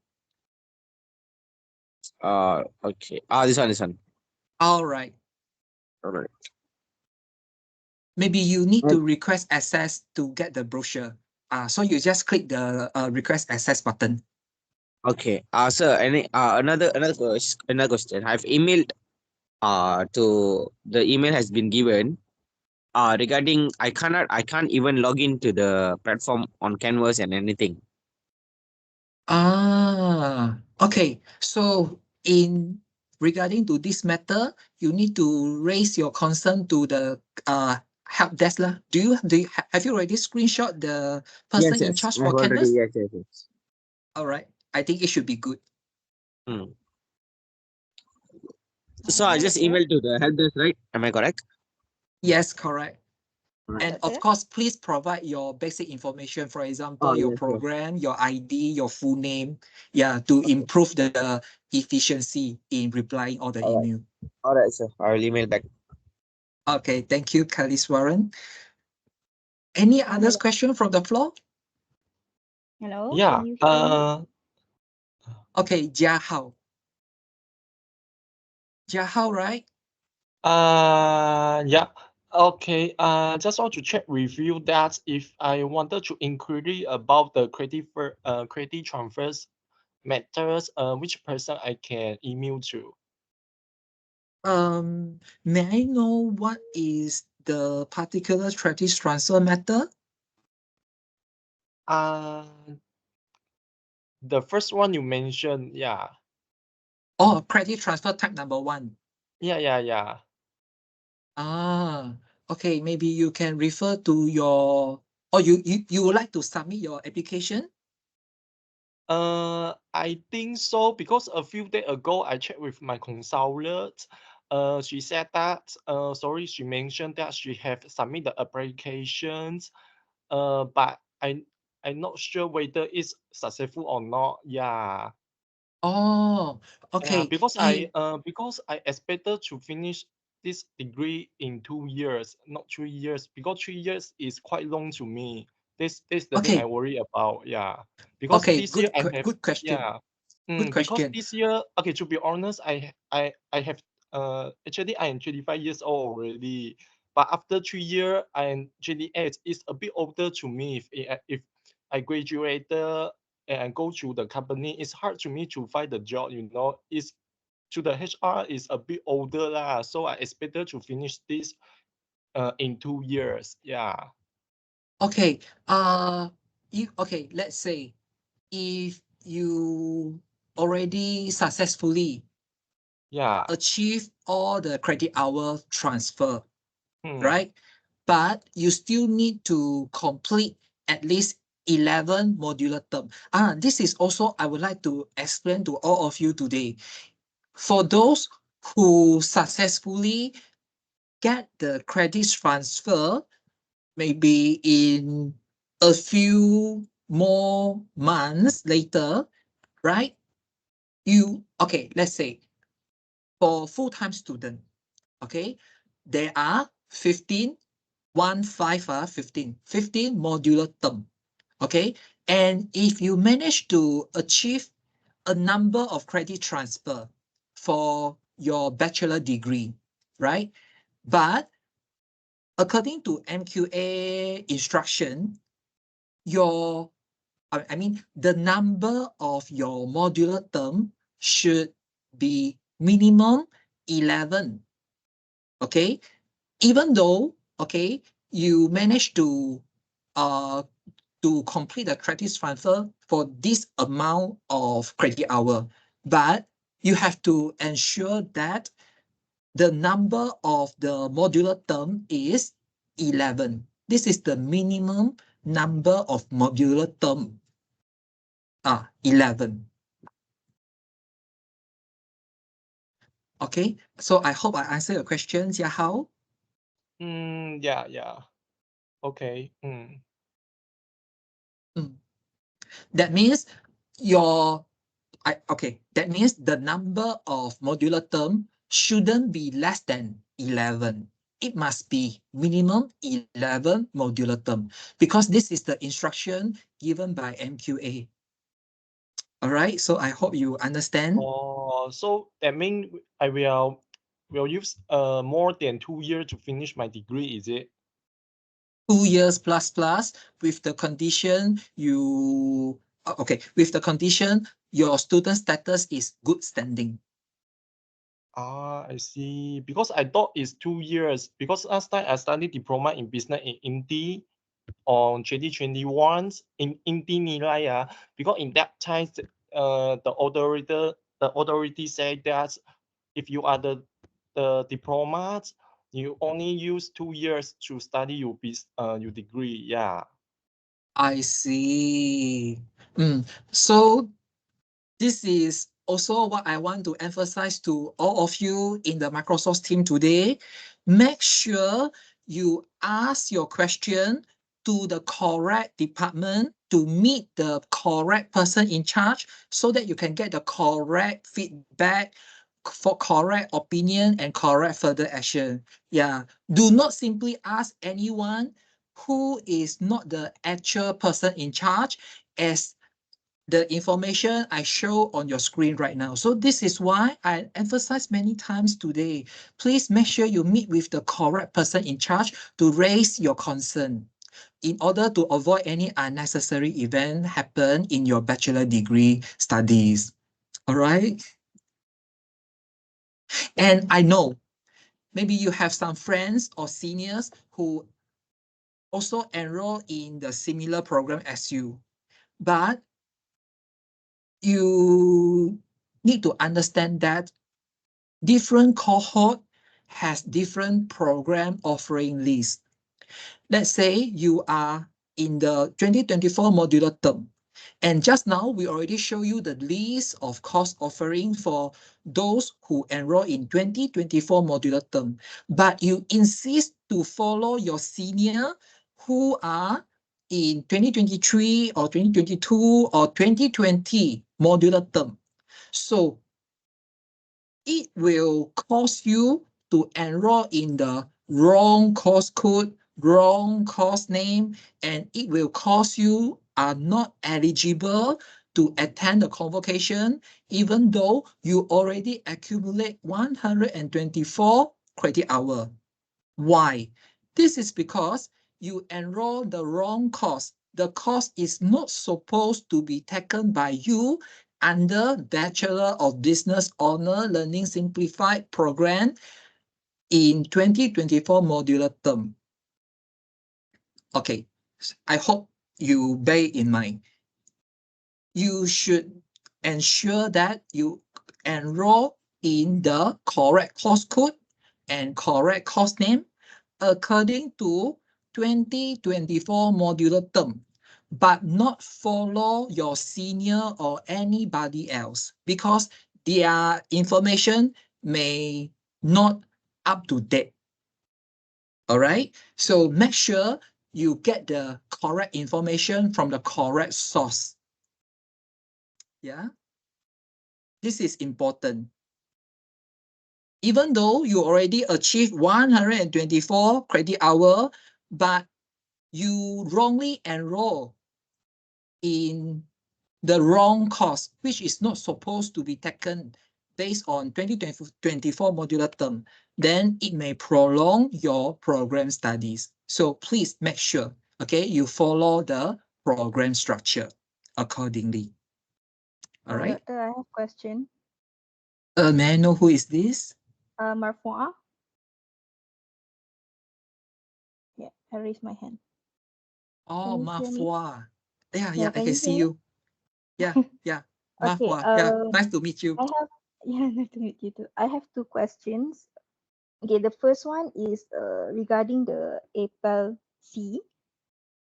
Okay. This one. All right. All right. Maybe you need to request access to get the brochure. So you just click the request access button. Okay. Sir, another question. I've emailed to the email has been given regarding I can't even log into the platform on Canvas and anything. Okay. So regarding to this matter, you need to raise your concern to the help desk lah. Have you already screenshot the person in Yes. charge I've for already Canvas? yes. All right. I think it should be good. Hmm. So I just Okay. emailed to the help desk, right? Am I correct? Yes, correct. And of Okay. course, please provide your basic information, for example, Oh your yes. program, your ID, your full name, to improve the efficiency in replying all the All right. email. All right, sir. I will email back. Okay, thank you, Kaliswaran. Any other Hello. question from the floor? Hello. Yeah. Can you hear me? Okay, Jia Hao. Jia Hao, right? Yeah. Okay. Just want to check with you that if I wanted to inquiry about the credit transfers matters, which person I can email to? May I know what is the particular credit transfer matter? Uh, the first one you mentioned, yeah. Oh, credit transfer type number 1. Yeah. Okay, maybe you can refer to your, or you would like to submit your application? I think so because a few days ago I checked with my consultant. She said that she mentioned that she have submitted applications. But I'm not sure whether it's successful or not. Yeah. Oh, Yeah, okay. because I expected to finish this degree in 2 years, not 3 years, because 3 years is quite long to me. This the thing I Okay, worry about. Yeah, because okay, this year I have good question. yeah, Good because question. this year okay to be honest, I have actually I am 25 years old already, but after 3 years I am 28. It's a bit older to me if I graduated and go to the company, it's hard to me to find the job, you know. It's to the HR is a bit older lah. So I expected to finish this in 2 years. Yeah. Okay, okay, let's say if you already successfully Yeah. achieve all the credit hour transfer, Hmm. right? But you still need to complete at least 11 modular term. This is also I would like to explain to all of you today. For those who successfully get the credit transfer, maybe in a few more months later, right? Okay, let's say for full-time student, okay, there are 15 15 modular term, okay? And if you manage to achieve a number of credit transfer for your bachelor degree, right? But according to MQA instruction, your, I mean, the number of your modular term should be minimum 11, okay? Even though, okay, you manage uh to complete the credit transfer for this amount of credit hour, but you have to ensure that the number of the modular term is 11. This is the minimum number of modular term. 11. Okay, so I hope I answered your questions, Yahao. Yeah. Okay. Mm. That means your that means the number of modular term shouldn't be less than 11. It must be minimum 11 modular term because this is the instruction given by MQA. All right, so I hope you understand. Oh, so that means I will use more than 2 years to finish my degree, is it? 2 years plus with the condition you okay, with the condition your student status is good standing. Ah, I see. Because I thought it's 2 years. Because last time I studied diploma in business in INTI on 2021 in INTI nilai. Because in that time, the authority said that if you are the diplomat, you only use 2 years to study your degree. Yeah. I see. So this is also what I want to emphasize to all of you in the Microsoft team today. Make sure you ask your question to the correct department to meet the correct person in charge so that you can get the correct feedback for correct opinion and correct further action. Yeah, do not simply ask anyone who is not the actual person in charge as the information I show on your screen right now. So this is why I emphasize many times today, please make sure you meet with the correct person in charge to raise your concern in order to avoid any unnecessary event happen in your bachelor degree studies. All right. And I know maybe you have some friends or seniors who also enroll in the similar program as you, but you need to understand that different cohort has different program offering list. Let's say you are in the 2024 modular term. And just now, we already show you the list of course offering for those who enroll in 2024 modular term. But you insist to follow your senior who are in 2023 or 2022 or 2020 modular term. So it will cause you to enroll in the wrong course code, wrong course name, and it will cause you are not eligible to attend the convocation, even though you already accumulate 124 credit hour. Why? This is because you enroll the wrong course. The course is not supposed to be taken by you under Bachelor of Business Honor Learning Simplified program in 2024 modular term. Okay, I hope you bear in mind. You should ensure that you enroll in the correct course code and correct course name according to 2024 modular term, but not follow your senior or anybody else because their information may not up to date. All right, so make sure you get the correct information from the correct source. Yeah, this is important. Even though you already achieved 124 credit hour, but you wrongly enroll in the wrong course, which is not supposed to be taken based on 2024 modular term, then it may prolong your program studies. So please make sure, okay, you follow the program structure accordingly. All right. Doctor, I have a question. May I know who is this? Marfua. Yeah, I raised my hand. Oh, Can you hear me? Mafua. Yeah, Yeah, I can can you see hear me? you. Yeah. Okay, Mafua. Yeah, nice to meet you. I have yeah, nice to meet you too. I have two questions. Okay, the first one is regarding the APEL C.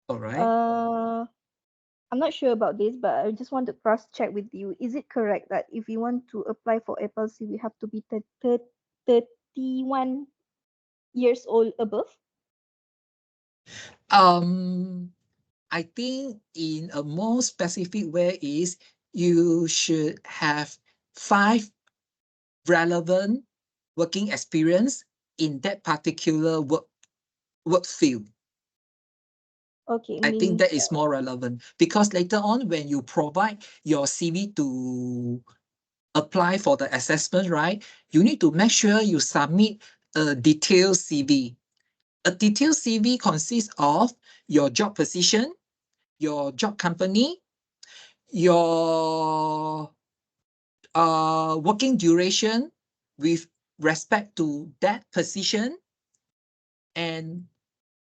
All right. I'm not sure about this, but I just want to cross check with you. Is it correct that if we want to apply for APEL C, we have to be 31 years old above? I think in a more specific way is you should have 5 relevant working experience in that particular work field. Okay, I think means that is more relevant because later on when you provide your CV to apply for the assessment, right? You need to make sure you submit a detailed CV. A detailed CV consists of your job position, your job company, your working duration with respect to that position, and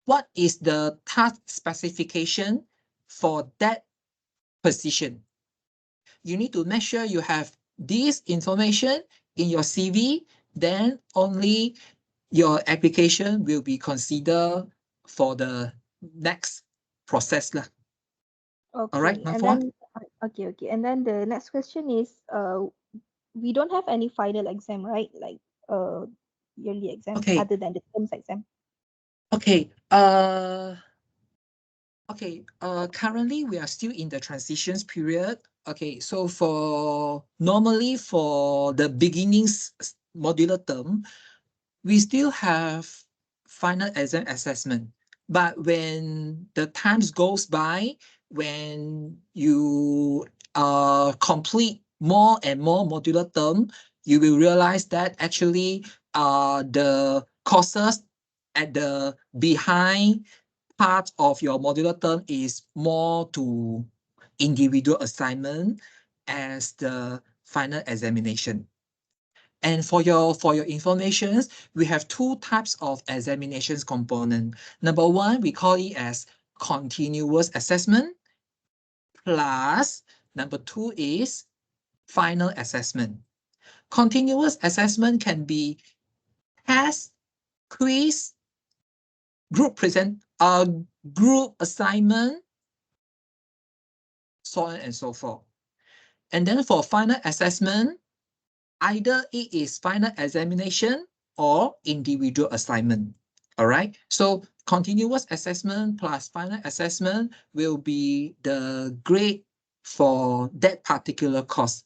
what is the task specification for that position. You need to make sure you have this information in your CV, then only your application will be considered for the next process lah. All right, Okay, and Mafua? then okay, and then the next question is we don't have any final exam, right? Like yearly exam Okay, other than the terms exam. okay. Currently we are still in the transitions period. Okay, so normally for the beginnings modular term, we still have final exam assessment. But when the times goes by, when you complete more and more modular term, you will realize that actually the courses at the behind part of your modular term is more to individual assignment as the final examination. And for your information, we have two types of examinations component. Number one, we call it as continuous assessment, plus number two is final assessment. Continuous assessment can be test, quiz, group assignment, so on and so forth. And then for final assessment, either it is final examination or individual assignment. All right. So continuous assessment plus final assessment will be the grade for that particular course.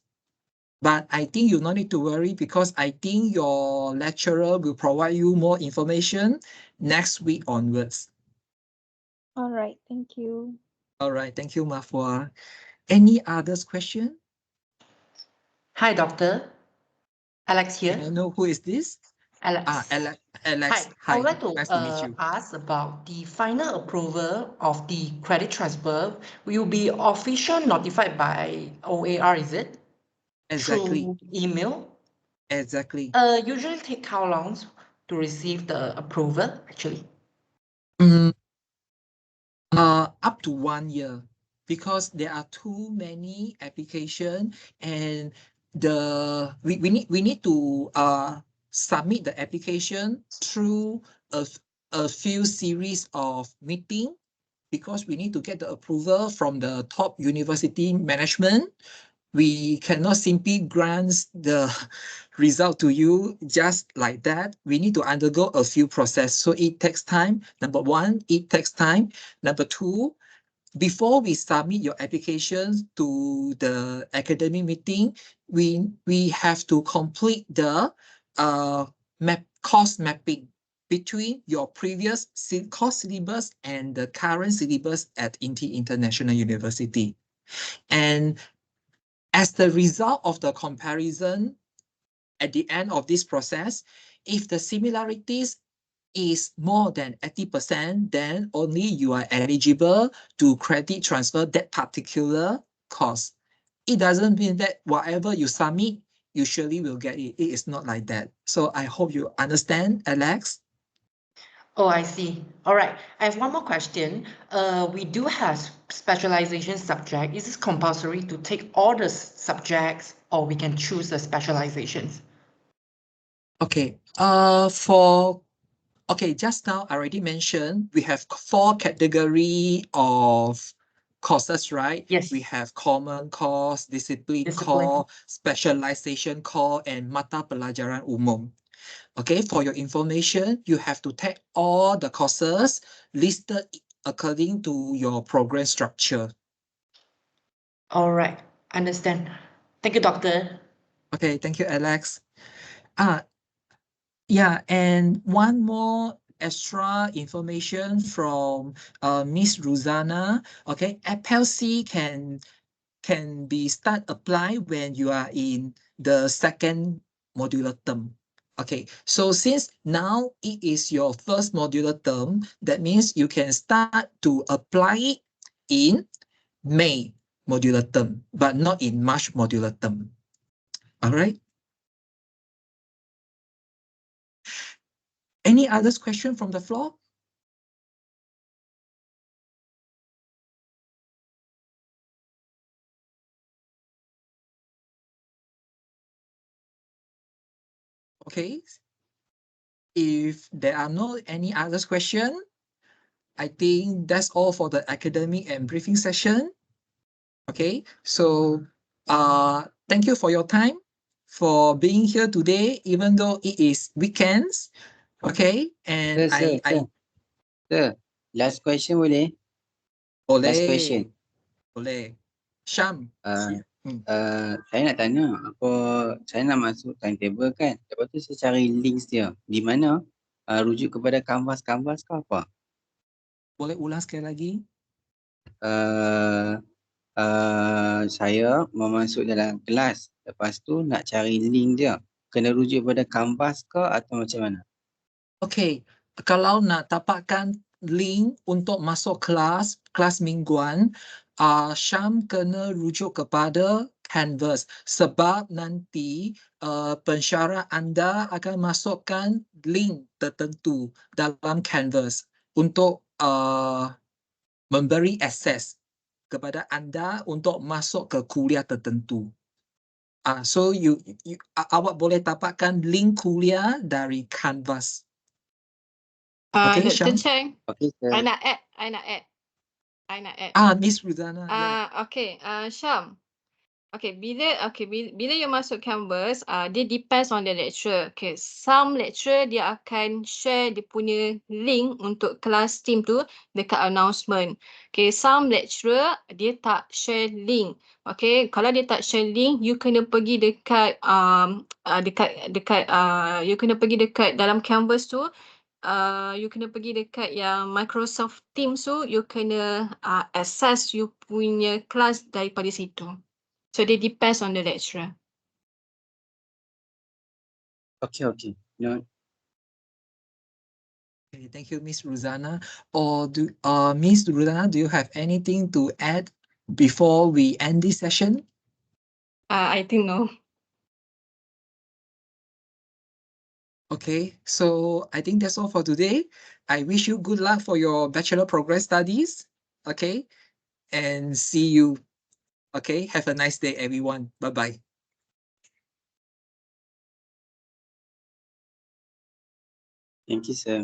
But I think you don't need to worry because I think your lecturer will provide you more information next week onwards. All right, thank you. All right. Thank you, Mafua. Any others question? Hi, Doctor. Alex Can I here. know who is this? Alex. Alex. Hi, I Hi. would like to Nice to meet you. ask about the final approval of the credit transfer will be official notified by OAR, is it? Exactly. Through email? Exactly. Usually take how long to receive the approval, actually? Mm, up to 1 year because there are too many application and we need to submit the application through a few series of meeting because we need to get the approval from the top university management. We cannot simply grant the result to you just like that. We need to undergo a few process. So it takes time. Number one, it takes time. Number two, before we submit your applications to the academic meeting, we have to complete the course mapping between your previous course syllabus and the current syllabus at INTI International University. And as the result of the comparison at the end of this process, if the similarities is more than 80%, then only you are eligible to credit transfer that particular course. It doesn't mean that whatever you submit, you surely will get it. It is not like that. So I hope you understand, Alex. Oh, I see. All right. I have one more question. We do have specialization subject. Is it compulsory to take all the subjects or we can choose the specializations? Okay. Just now I already mentioned we have 4 category of courses, right? Yes. We have common course, discipline Discipline. core, specialization core, and mata pelajaran umum. Okay, for your information, you have to take all the courses listed according to your program structure. All right. Understand. Thank you, Doctor. Okay, thank you, Alex. Yeah, and one more extra information from Miss Rosanna. Okay, FLC can be start apply when you are in the second modular term. Okay, so since now it is your first modular term, that means you can start to apply it in May modular term, but not in March modular term. All right. Any other question from the floor? Okay. If there are no any other question, I think that's all for the academic and briefing session. Okay, so thank you for your time, for being here today, even though it is weekends. Okay, and Sir, last question boleh? Last question. boleh. Syam. Saya nak tanya, saya nak masuk timetable kan, lepas tu saya cari links dia. Di mana? Rujuk kepada Canvas ke apa? Boleh ulang sekali lagi? Saya mau masuk dalam kelas, lepas tu nak cari link dia. Kena rujuk pada Canvas ke atau macam mana? Okay, kalau nak dapatkan link untuk masuk kelas mingguan, Syam kena rujuk kepada Canvas sebab nanti pensyarah anda akan masukkan link tertentu dalam Canvas untuk memberi akses kepada anda untuk masuk ke kuliah tertentu. So awak boleh dapatkan link kuliah dari Canvas. Okay, Dr. Syam. Cheng, Okay, sir. I nak add. Miss Ruzana. Okay, Syam. Okay, bila you masuk Canvas, dia depends on the lecturer. Okay, some lecturer dia akan share dia punya link untuk kelas team tu dekat announcement. Okay, some lecturer dia tak share link. Okay, kalau dia tak share link, you kena pergi dekat you kena pergi dekat dalam Canvas tu. You kena pergi dekat yang Microsoft Teams tu, you kena access you punya kelas daripada situ. So they depends on the lecturer. Okay. No. Okay, thank you, Miss Ruzana. Or Miss Ruzana, do you have anything to add before we end this session? I think no. Okay, so I think that's all for today. I wish you good luck for your Bachelor Progress Studies. Okay, and see you. Okay, have a nice day, everyone. Bye-bye. Thank you, sir.